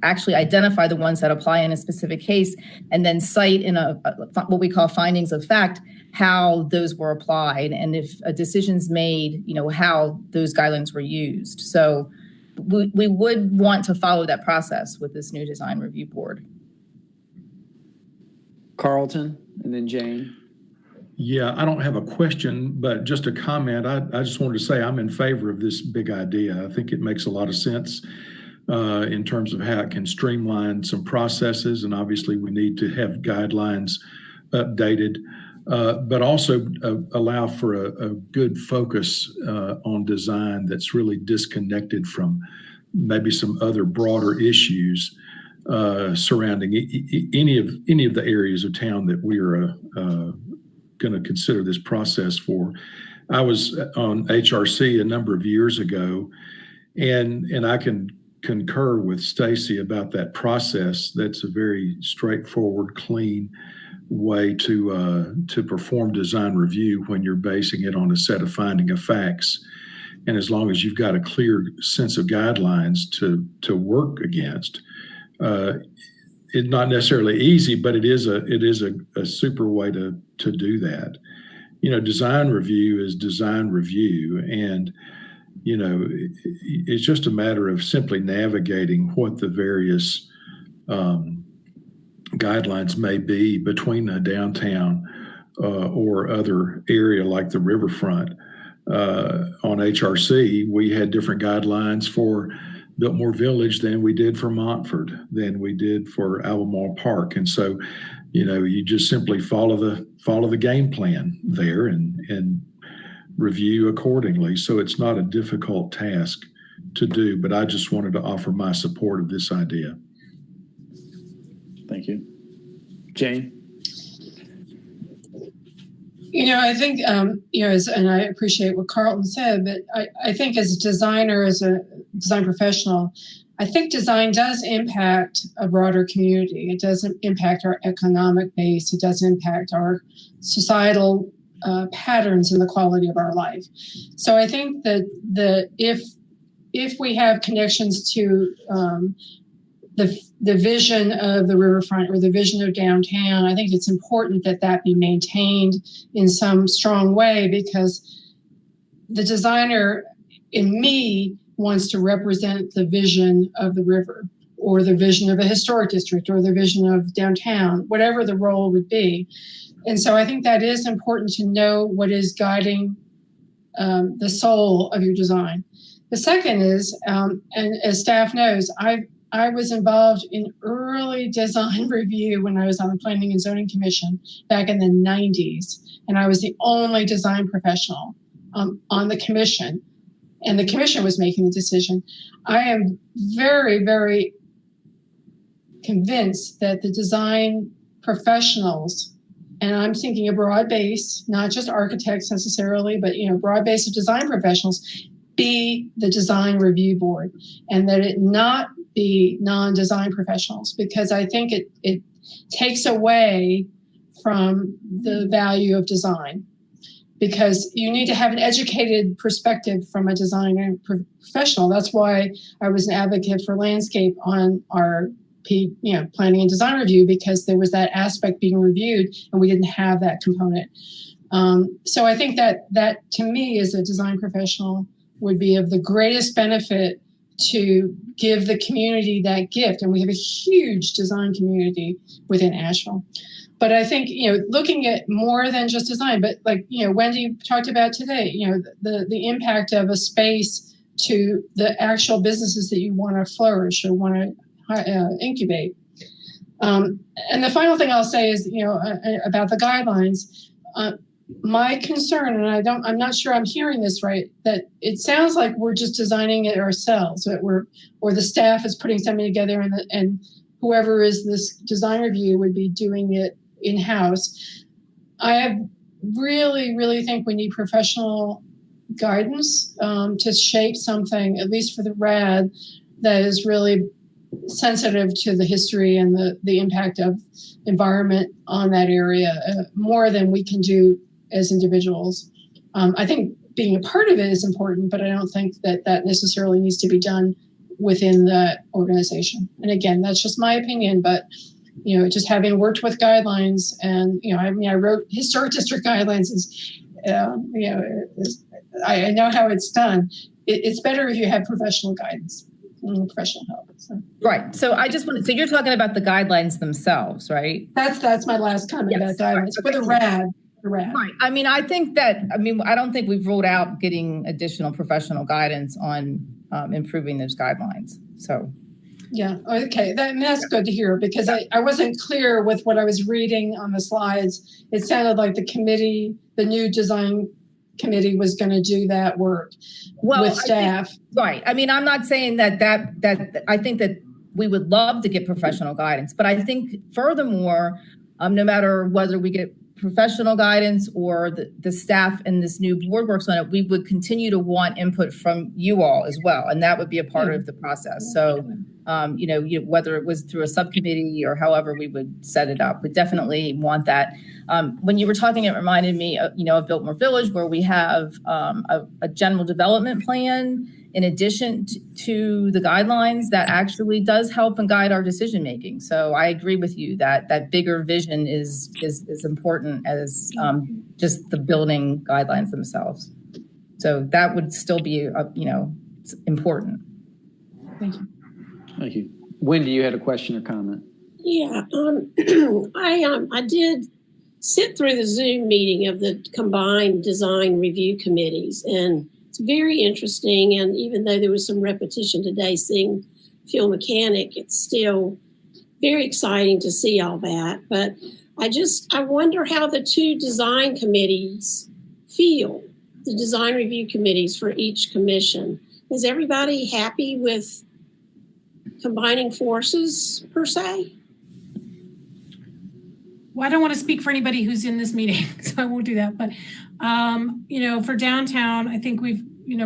actually identify the ones that apply in a specific case, and then cite in what we call findings of fact how those were applied, and if a decision's made, how those guidelines were used. So we would want to follow that process with this new design review board. Carlton, and then Jane. Yeah, I don't have a question, but just a comment. I just wanted to say I'm in favor of this big idea. I think it makes a lot of sense in terms of how it can streamline some processes, and obviously we need to have guidelines updated, but also allow for a good focus on design that's really disconnected from maybe some other broader issues surrounding any of the areas of town that we are going to consider this process for. I was on HRC a number of years ago, and I can concur with Stacy about that process. That's a very straightforward, clean way to perform design review when you're basing it on a set of finding of facts. And as long as you've got a clear sense of guidelines to work against, it's not necessarily easy, but it is a super way to do that. Design review is design review, and it's just a matter of simply navigating what the various guidelines may be between a downtown or other area like the riverfront on HRC, we had different guidelines for Biltmore Village than we did for Montford, than we did for Albemarle Park. And so, you just simply follow the game plan there and review accordingly. So it's not a difficult task to do, but I just wanted to offer my support of this idea. Thank you. Jane? I think, and I appreciate what Carlton said, but I think as a designer, as a design professional, I think design does impact a broader community. It doesn't impact our economic base. It does impact our societal patterns in the quality of our life. So I think that if we have connections to the vision of the riverfront or the vision of downtown, I think it's important that be maintained in some strong way, because the designer in me wants to represent the vision of the river, or the vision of a historic district, or the vision of downtown, whatever the role would be. And so I think that is important to know what is guiding the soul of your design. The second is, and as staff knows, I was involved in early design review when I was on the Planning and Zoning Commission back in the 90s. And I was the only design professional on the commission. And the commission was making the decision. I am very, very convinced that the design professionals, and I'm thinking a broad base, not just architects necessarily, but broad base of design professionals, be the design review board, and that it not be non-design professionals, because I think it takes away from the value of design, because you need to have an educated perspective from a design professional. That's why I was an advocate for landscape on our planning and design review, because there was that aspect being reviewed and we didn't have that component. So I think that to me, as a design professional, would be of the greatest benefit to give the community that gift. And we have a huge design community within Asheville. But I think, looking at more than just design, but like, Wendy talked about today, the impact of a space to the actual businesses that you want to flourish or want to incubate. And the final thing I'll say is, about the guidelines, my concern, and I'm not sure I'm hearing this right, that it sounds like we're just designing it ourselves, or the staff is putting something together, and whoever is this design review would be doing it in-house. I really, really think we need professional guidance to shape something, at least for the RAD, that is really sensitive to the history and the impact of environment on that area, more than we can do as individuals. I think being a part of it is important, but I don't think that necessarily needs to be done within the organization. And again, that's just my opinion, but just having worked with guidelines, and I wrote historic district guidelines. I know how it's done. It's better if you have professional guidance, professional help. So. Right. So so you're talking about the guidelines themselves, right? That's my last comment about guidelines for the RAD. Right. I don't think we've ruled out getting additional professional guidance on improving those guidelines. So. Yeah. Okay. That's good to hear, because I wasn't clear with what I was reading on the slides. It sounded like the new design committee was going to do that work with staff. Right. I'm not saying that I think that we would love to get professional guidance, but I think furthermore, no matter whether we get professional guidance or the staff and this new board works on it, we would continue to want input from you all as well. And that would be a part of the process. So, whether it was through a subcommittee or however we would set it up, we definitely want that. When you were talking, it reminded me of Biltmore Village, where we have a general development plan in addition to the guidelines that actually does help and guide our decision making. So I agree with you that bigger vision is important as just the building guidelines themselves. So that would still be important. Thank you. Thank you. Wendy, you had a question or comment? Yeah, I did sit through the Zoom meeting of the combined design review committees, and it's very interesting. And even though there was some repetition today, seeing Phil Mechanic, it's still very exciting to see all that. But I wonder how the two design committees feel, the design review committees for each commission. Is everybody happy with combining forces per se? Well, I don't want to speak for anybody who's in this meeting, so I won't do that. But, for downtown, I think we've,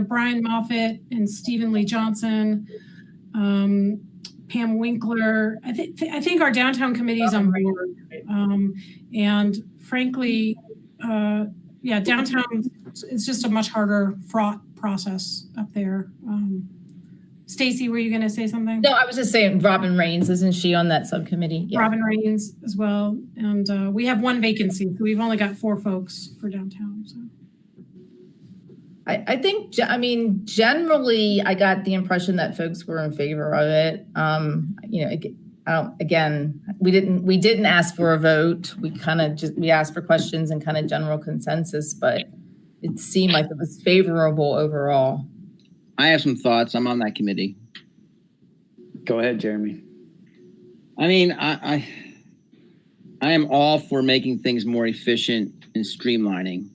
Brian Moffitt and Stephen Lee Johnson, Pam Winkler. I think our downtown committee is on board. And frankly, downtown, it's just a much harder, fraught process up there. Stacy, were you going to say something? No, I was just saying Robin Rains, isn't she on that subcommittee? Yeah. Robin Rains as well. And we have one vacancy, so we've only got 4 folks for downtown. So. I think, generally, I got the impression that folks were in favor of it. Again, we didn't ask for a vote. We asked for questions and kind of general consensus, but it seemed like it was favorable overall. I have some thoughts. I'm on that committee. Go ahead, Jeremy. I am all for making things more efficient and streamlining.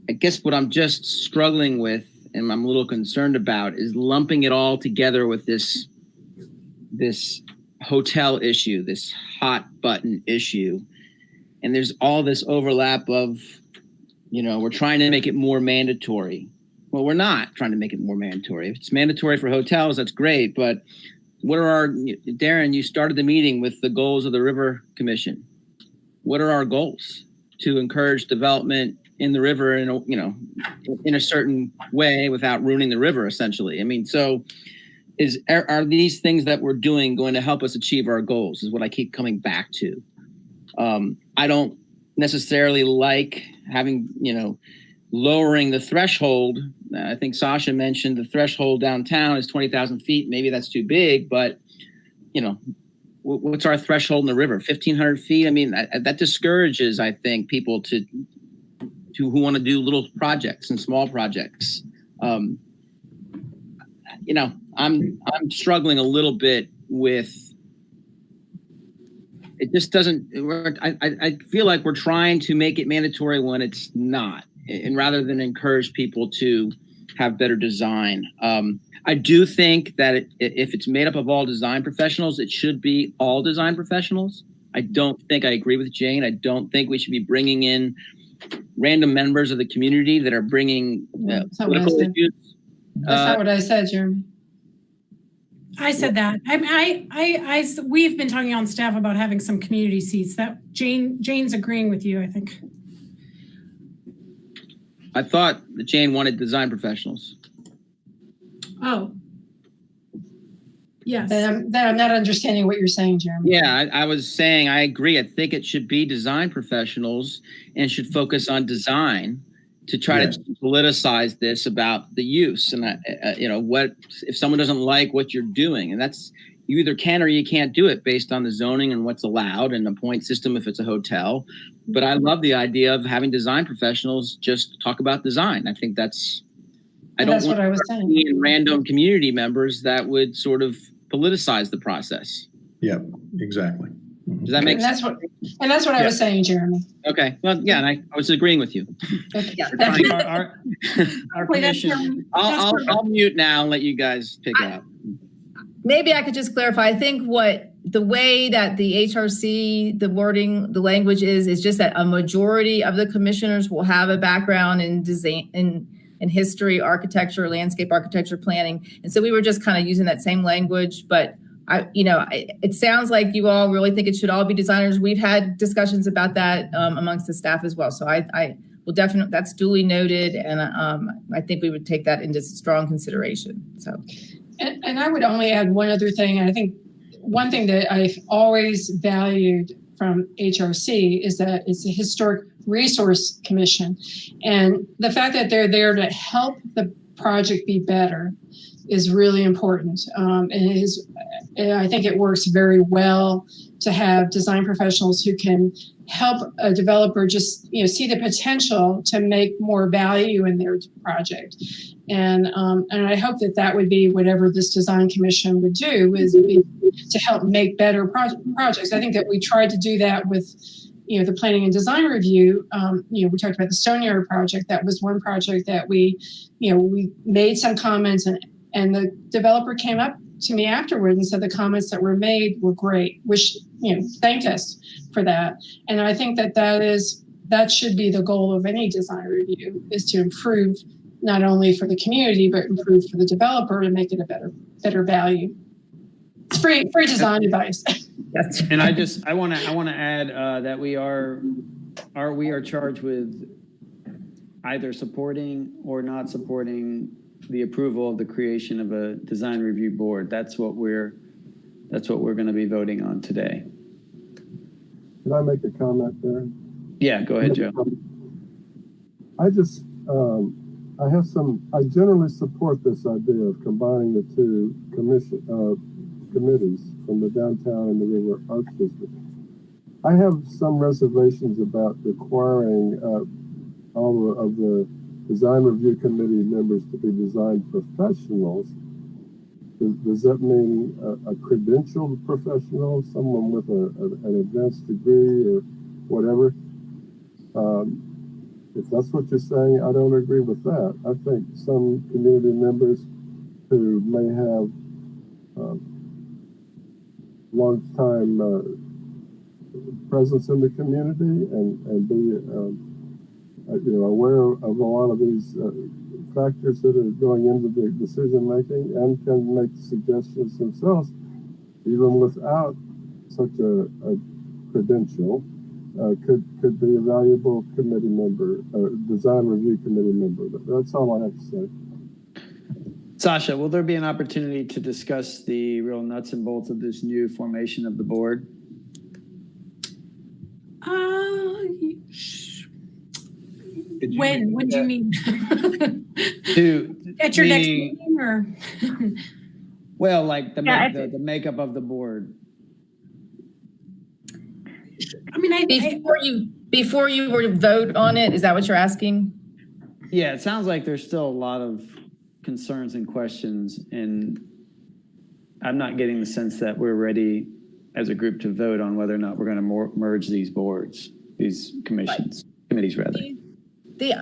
I guess what I'm just struggling with and I'm a little concerned about is lumping it all together with this hotel issue, this hot button issue. And there's all this overlap of, we're trying to make it more mandatory. Well, we're not trying to make it more mandatory. If it's mandatory for hotels, that's great. But what are Darren, you started the meeting with the goals of the River Commission. What are our goals? To encourage development in the river in a certain way without ruining the river, essentially. So are these things that we're doing going to help us achieve our goals is what I keep coming back to. I don't necessarily like having, lowering the threshold. I think Sasha mentioned the threshold downtown is 20,000 feet. Maybe that's too big, but what's our threshold in the river? 1,500 feet. That discourages, I think, people who want to do little projects and small projects. I'm struggling a little bit with. It just doesn't. I feel like we're trying to make it mandatory when it's not, and rather than encourage people to have better design. I do think that if it's made up of all design professionals, it should be all design professionals. I don't think I agree with Jane. I don't think we should be bringing in random members of the community that are bringing political issues. That's not what I said, Jeremy. I said that. We've been talking on staff about having some community seats. That Jane's agreeing with you, I think. I thought that Jane wanted design professionals. Oh. Yes. Then I'm not understanding what you're saying, Jeremy. Yeah, I was saying I agree. I think it should be design professionals and should focus on design to try to politicize this about the use. And, what if someone doesn't like what you're doing? And that's, you either can or you can't do it based on the zoning and what's allowed and the point system if it's a hotel. But I love the idea of having design professionals just talk about design. I think that's That's what I was saying. Random community members that would sort of politicize the process. Yeah, exactly. Does that make sense? That's what I was saying, Jeremy. Okay. Well, yeah, and I was agreeing with you. Okay. Our commission. I'll mute now and let you guys pick it up. Maybe I could just clarify. I think the way that the HRC, the wording, the language is just that a majority of the commissioners will have a background in design, in history, architecture, landscape architecture, planning. And so we were just kind of using that same language, but it sounds like you all really think it should all be designers. We've had discussions about that amongst the staff as well. So I will definitely, that's duly noted. And I think we would take that into strong consideration. So. And I would only add one other thing. And I think one thing that I've always valued from HRC is that it's a historic resource commission. And the fact that they're there to help the project be better, is really important. And I think it works very well to have design professionals who can help a developer just see the potential to make more value in their project. And I hope that would be whatever this design commission would do, is to help make better projects. I think that we tried to do that with the planning and design review. We talked about the Stoneyard project. That was one project that we made some comments, and the developer came up to me afterward and said the comments that were made were great, thanked us for that. And I think that should be the goal of any design review, is to improve not only for the community, but improve for the developer to make it a better value. It's free design advice. Yes. And I want to add that we are charged with either supporting or not supporting the approval of the creation of a design review board. That's what we're going to be voting on today. Can I make a comment there? Yeah, go ahead, Joe. I generally support this idea of combining the two committees from the downtown and the River Arts District. I have some reservations about requiring all of the design review committee members to be design professionals. Does that mean a credentialed professional, someone with an advanced degree or whatever? If that's what you're saying, I don't agree with that. I think some community members who may have long time presence in the community and be aware of a lot of these factors that are going into the decision making, and can make suggestions themselves, even without such a credential, could be a valuable committee member, design review committee member. That's all I have to say. Sasha, will there be an opportunity to discuss the real nuts and bolts of this new formation of the board? When do you mean? At your next meeting, or? Well, like the makeup of the board. I mean, before you were to vote on it, is that what you're asking? Yeah, it sounds like there's still a lot of concerns and questions, and I'm not getting the sense that we're ready as a group to vote on whether or not we're going to merge these committees rather.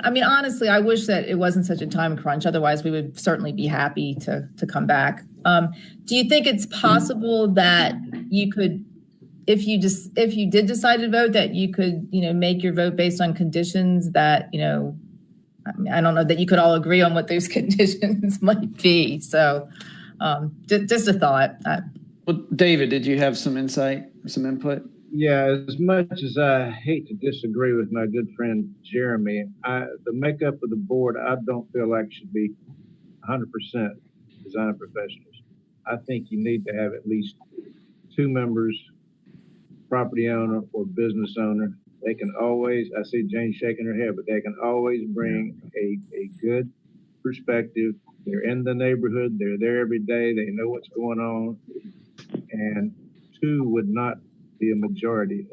I mean, honestly, I wish that it wasn't such a time crunch. Otherwise, we would certainly be happy to come back. Do you think it's possible that you could, if you did decide to vote, that you could, make your vote based on conditions that, I don't know, that you could all agree on what those conditions might be. So just a thought. Well, David, did you have some insight, some input? Yeah, as much as I hate to disagree with my good friend Jeremy, the makeup of the board, I don't feel like should be 100% design professionals. I think you need to have at least 2 members, property owner or business owner. They can always, I see Jane shaking her head, but they can always bring a good perspective. They're in the neighborhood, they're there every day, they know what's going on, and 2 would not be a majority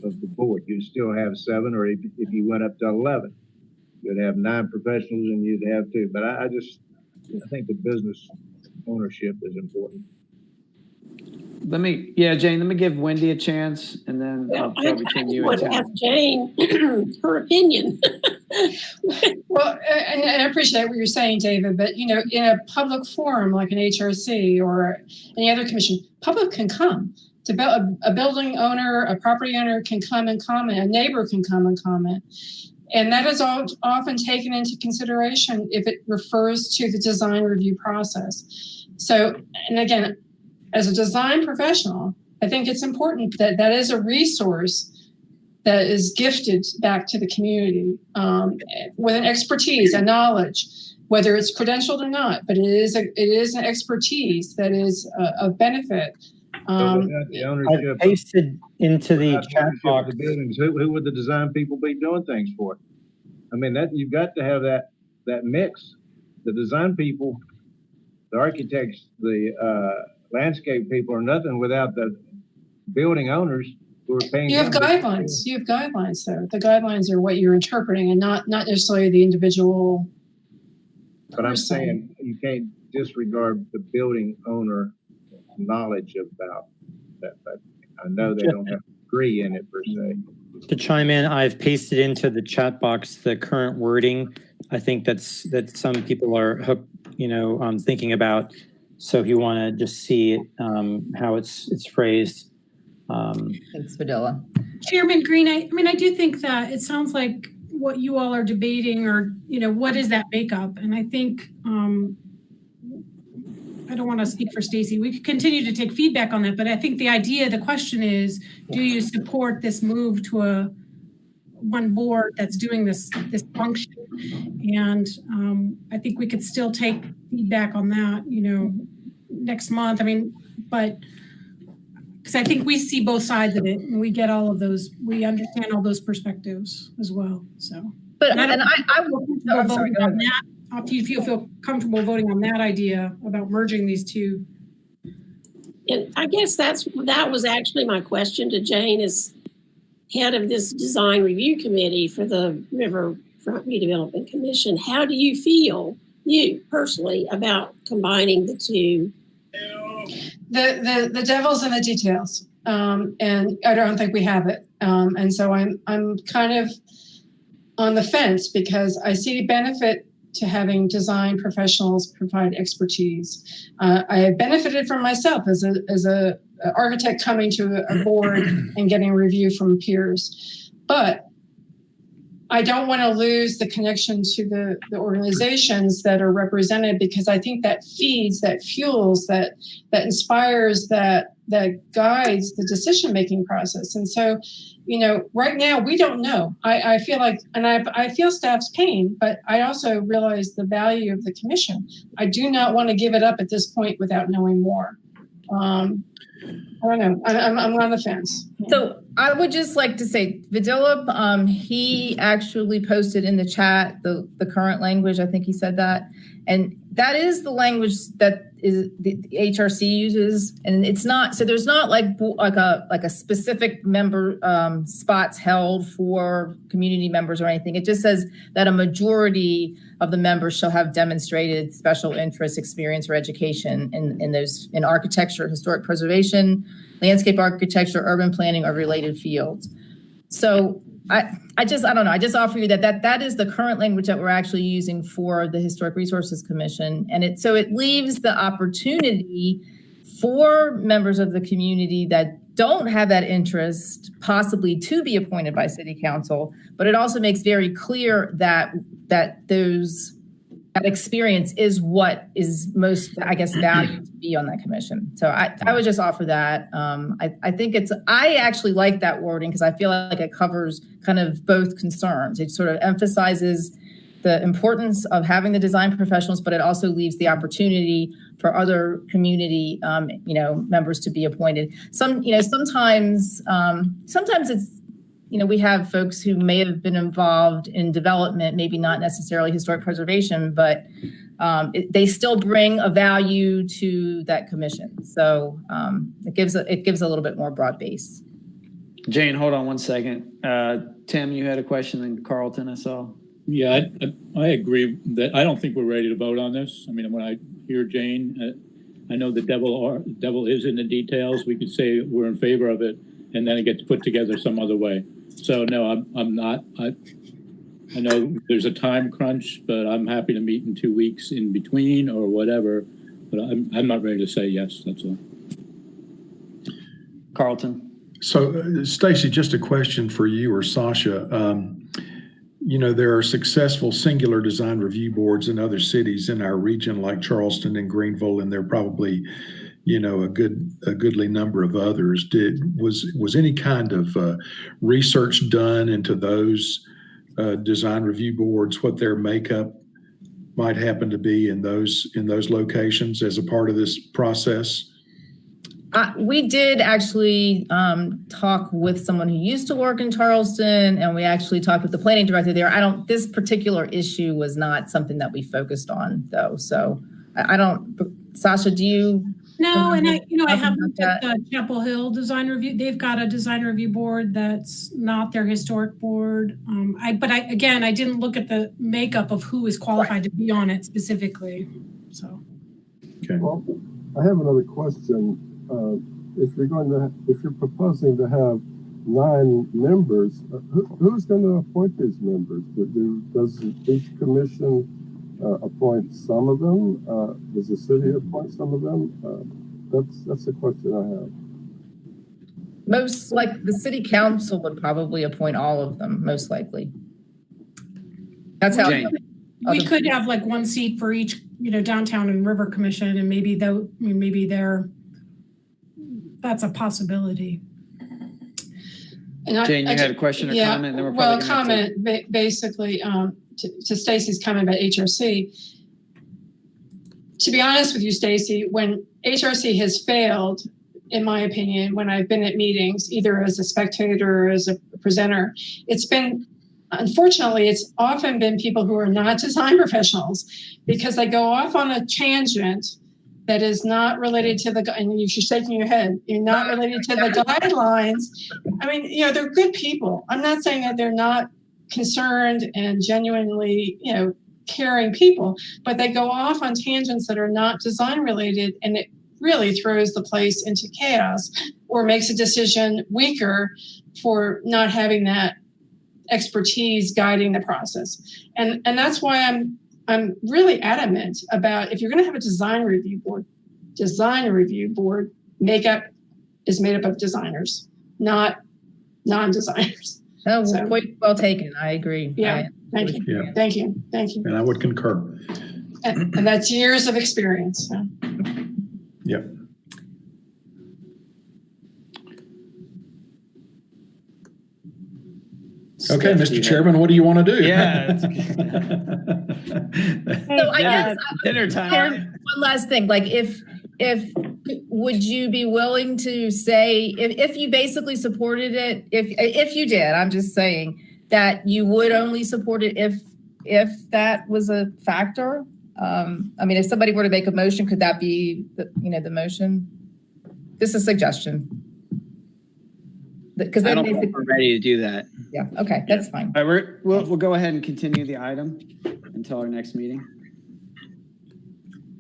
of the board. You'd still have 7, or if you went up to 11, you'd have 9 professionals and you'd have 2. But I think the business ownership is important. Jane, let me give Wendy a chance, and then I'll throw between you and Tim. Ask Jane her opinion. Well, and I appreciate what you're saying, David, but in a public forum like an HRC or any other commission, public can come. A building owner, a property owner can come and comment, a neighbor can come and comment. And that is often taken into consideration if it refers to the design review process. So, and again, as a design professional, I think it's important that is a resource that is gifted back to the community with an expertise, a knowledge, whether it's credentialed or not, but it is an expertise that is of benefit. I've pasted into the chat box. Who would the design people be doing things for? I mean, that you've got to have that mix. The design people the architects, the landscape people are nothing without the building owners who are paying. You have guidelines. You have guidelines there. The guidelines are what you're interpreting, and not necessarily the individual. But I'm saying you can't disregard the building owner knowledge about that. But I know they don't have to agree in it per se. To chime in, I've pasted into the chat box the current wording. I think that some people are thinking about. So if you want to just see how it's phrased. Thanks, Videla. Chairman Green, I do think that it sounds like what you all are debating, or what is that makeup? And I think I don't want to speak for Stacy. We could continue to take feedback on that, but I think the question is, do you support this move to one board that's doing this function? And I think we could still take feedback on that, next month. But because I think we see both sides of it, and we get all of those, we understand all those perspectives as well. So, but I will voting on that. If you feel comfortable voting on that idea about merging these two. And I guess that was actually my question to Jane as head of this design review committee for the Riverfront Redevelopment Commission. How do you feel, you personally, about combining the two? The devil's in the details, and I don't think we have it. And so I'm kind of on the fence, because I see benefit to having design professionals provide expertise. I have benefited from myself as a architect coming to a board and getting review from peers, but I don't want to lose the connection to the organizations that are represented, because I think that feeds, that fuels, that inspires, that guides the decision-making process. And so, right now we don't know. I feel like, and I feel staff's pain, but I also realize the value of the commission. I do not want to give it up at this point without knowing more. I don't know. I'm on the fence. So I would just like to say, Videla, he actually posted in the chat the current language. I think he said that. And that is the language that is the HRC uses. And it's not, so there's not like a specific member spots held for community members or anything. It just says that a majority of the members shall have demonstrated special interest, experience, or education in architecture, historic preservation, landscape architecture, urban planning, or related fields. So I don't know. I just offer you that is the current language that we're actually using for the Historic Resources Commission. And it leaves the opportunity for members of the community that don't have that interest possibly to be appointed by City Council, but it also makes very clear that experience is what is most, I guess, valued to be on that commission. So I would just offer that. I actually like that wording, because I feel like it covers kind of both concerns. It sort of emphasizes the importance of having the design professionals, but it also leaves the opportunity for other community, members to be appointed. Sometimes it's, we have folks who may have been involved in development, maybe not necessarily historic preservation, but they still bring a value to that commission. So it gives a little bit more broad base. Jane, hold on one second. Tim, you had a question, and Carlton, I saw. Yeah, I agree that I don't think we're ready to vote on this. I mean, when I hear Jane, I know the devil is in the details. We could say we're in favor of it, and then it gets put together some other way. So no, I'm not. I know there's a time crunch, but I'm happy to meet in 2 weeks in between or whatever. But I'm not ready to say yes. That's all. Carlton. So, Stacy, just a question for you or Sasha. There are successful singular design review boards in other cities in our region, like Charleston and Greenville, and there are probably, a goodly number of others. Was any kind of research done into those design review boards, what their makeup might happen to be in those locations as a part of this process? We did actually talk with someone who used to work in Charleston, and we actually talked with the planning director there. This particular issue was not something that we focused on, though. So I don't, Sasha, do you? No, and I have looked at the Chapel Hill design review. They've got a design review board that's not their historic board. But I didn't look at the makeup of who is qualified to be on it specifically. So. Okay. Well, I have another question. If you're proposing to have 9 members, who's going to appoint these members? Does each commission appoint some of them? Does the city appoint some of them? That's the question I have. Most like the city council would probably appoint all of them, most likely. That's how we could have like one seat for each, downtown and river commission, and maybe that's a possibility. And Jane, you had a question or comment? And then we're probably comment basically to Stacy's comment about HRC. To be honest with you, Stacy, when HRC has failed, in my opinion, when I've been at meetings, either as a spectator or as a presenter, unfortunately, it's often been people who are not design professionals, because they go off on a tangent that is not related to and you're shaking your head, you're not related to the guidelines. I mean, they're good people. I'm not saying that they're not concerned and genuinely, caring people, but they go off on tangents that are not design related, and it really throws the place into chaos or makes a decision weaker for not having that expertise guiding the process. And that's why I'm really adamant about, if you're going to have a design review board makeup is made up of designers, not non-designers. Oh, so, quite well taken. I agree. Yeah. Thank you. Yeah. Thank you. And I would concur. And that's years of experience. So. Yep. Okay, Mr. Chairman, what do you want to do? Yeah. So I guess dinner time. One last thing, like if would you be willing to say, if you basically supported it, if you did, I'm just saying that you would only support it if that was a factor? I mean, if somebody were to make a motion, could that be the motion? Just a suggestion. Because I don't think we're ready to do that. Yeah. Okay, that's fine. All right, we'll go ahead and continue the item until our next meeting.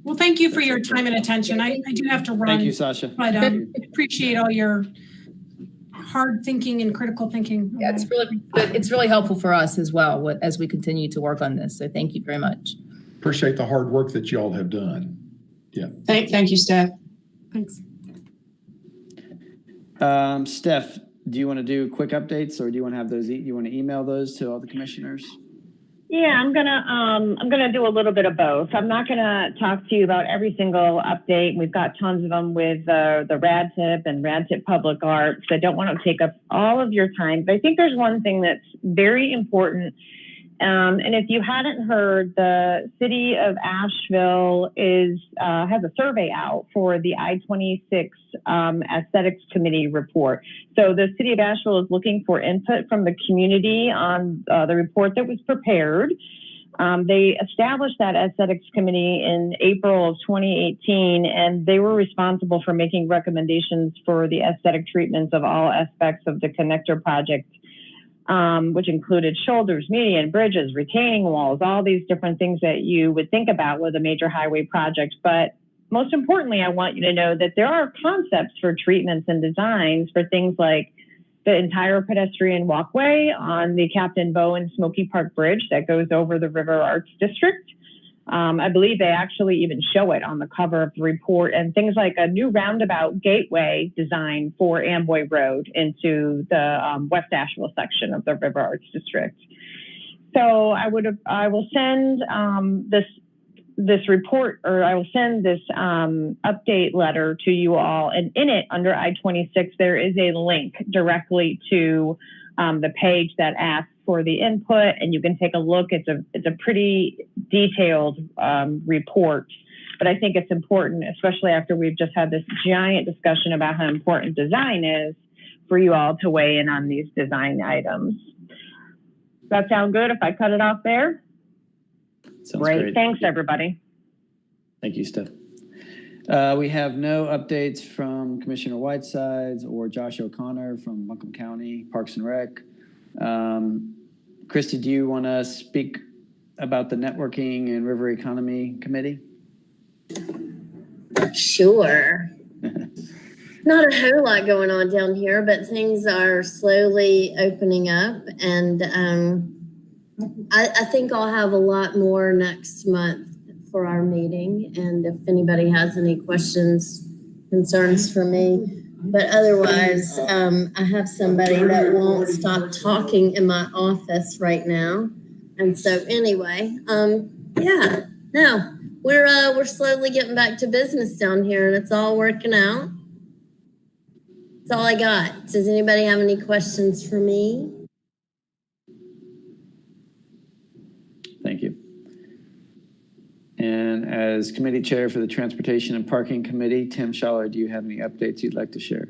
Well, thank you for your time and attention. I do have to run. Thank you, Sasha. But appreciate all your hard thinking and critical thinking. Yeah, it's really helpful for us as well as we continue to work on this. So thank you very much. Appreciate the hard work that you all have done. Yeah. Thank you, Steph. Thanks. Steph, do you want to do quick updates, or do you want to have those? You want to email those to all the commissioners? Yeah, I'm gonna do a little bit of both. I'm not gonna talk to you about every single update. We've got tons of them with the RadTip and RadTip Public Art. So I don't want to take up all of your time, but I think there's one thing that's very important. And if you hadn't heard, the city of Asheville has a survey out for the I-26 Aesthetics Committee report. So the city of Asheville is looking for input from the community on the report that was prepared. They established that Aesthetics Committee in April of 2018, and they were responsible for making recommendations for the aesthetic treatments of all aspects of the connector project, which included shoulders, median, bridges, retaining walls, all these different things that you would think about with a major highway project. But most importantly, I want you to know that there are concepts for treatments and designs for things like the entire pedestrian walkway on the Captain Bowen Smoky Park Bridge that goes over the River Arts District. I believe they actually even show it on the cover of the report, and things like a new roundabout gateway design for Amboy Road into the West Asheville section of the River Arts District. So I will send this report, or I will send this update letter to you all, and in it, under I-26, there is a link directly to the page that asks for the input, and you can take a look. It's a pretty detailed report, but I think it's important, especially after we've just had this giant discussion about how important design is, for you all to weigh in on these design items. Does that sound good if I cut it off there? Sounds great. Thanks, everybody. Thank you, Steph. We have no updates from Commissioner Whitesides or Josh O'Connor from Buncombe County Parks and Rec. Christy, do you want to speak about the Networking and River Economy Committee? Sure. Not a whole lot going on down here, but things are slowly opening up, and I think I'll have a lot more next month for our meeting, and if anybody has any questions, concerns for me. But otherwise, I have somebody that won't stop talking in my office right now. And so anyway, yeah, no, we're slowly getting back to business down here, and it's all working out. That's all I got. Does anybody have any questions for me? Thank you. And as committee chair for the Transportation and Parking Committee, Tim Schaller, do you have any updates you'd like to share?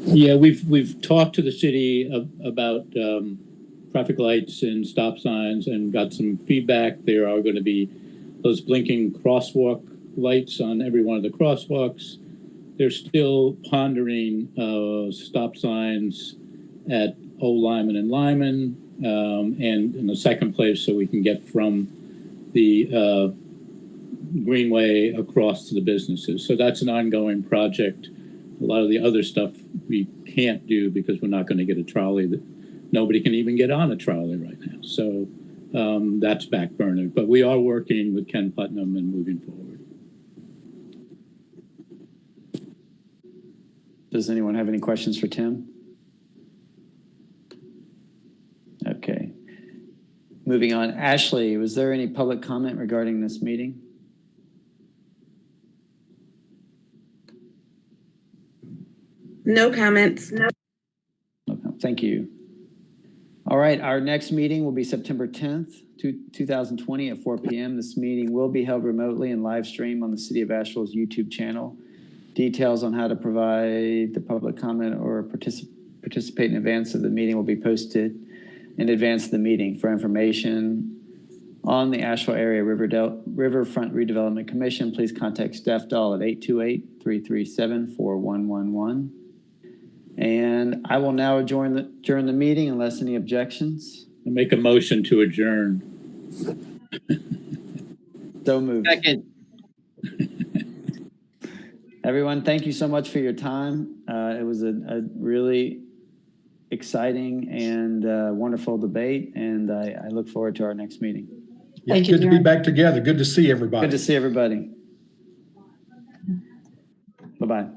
Yeah, we've talked to the city about traffic lights and stop signs and got some feedback. There are going to be those blinking crosswalk lights on every one of the crosswalks. They're still pondering stop signs at Old Lyman and Lyman, and in the second place so we can get from the Greenway across to the businesses. So that's an ongoing project. A lot of the other stuff we can't do because we're not going to get a trolley. That nobody can even get on a trolley right now. So that's back burner. But we are working with Ken Putnam and moving forward. Does anyone have any questions for Tim? Okay. Moving on. Ashley, was there any public comment regarding this meeting? No comments. No. Thank you. All right, our next meeting will be September 10th, 2020 at 4 p.m. This meeting will be held remotely and live streamed on the City of Asheville's YouTube channel. Details on how to provide the public comment or participate in advance of the meeting will be posted in advance of the meeting. For information on the Asheville Area Riverfront Redevelopment Commission, please contact Steph Dahl at 828-337-4111. And I will now adjourn the meeting unless any objections. I make a motion to adjourn. So moved. Second. Everyone, thank you so much for your time. It was a really exciting and wonderful debate, and I look forward to our next meeting. Yeah, good to be back together. Good to see everybody. Good to see everybody. Bye-bye.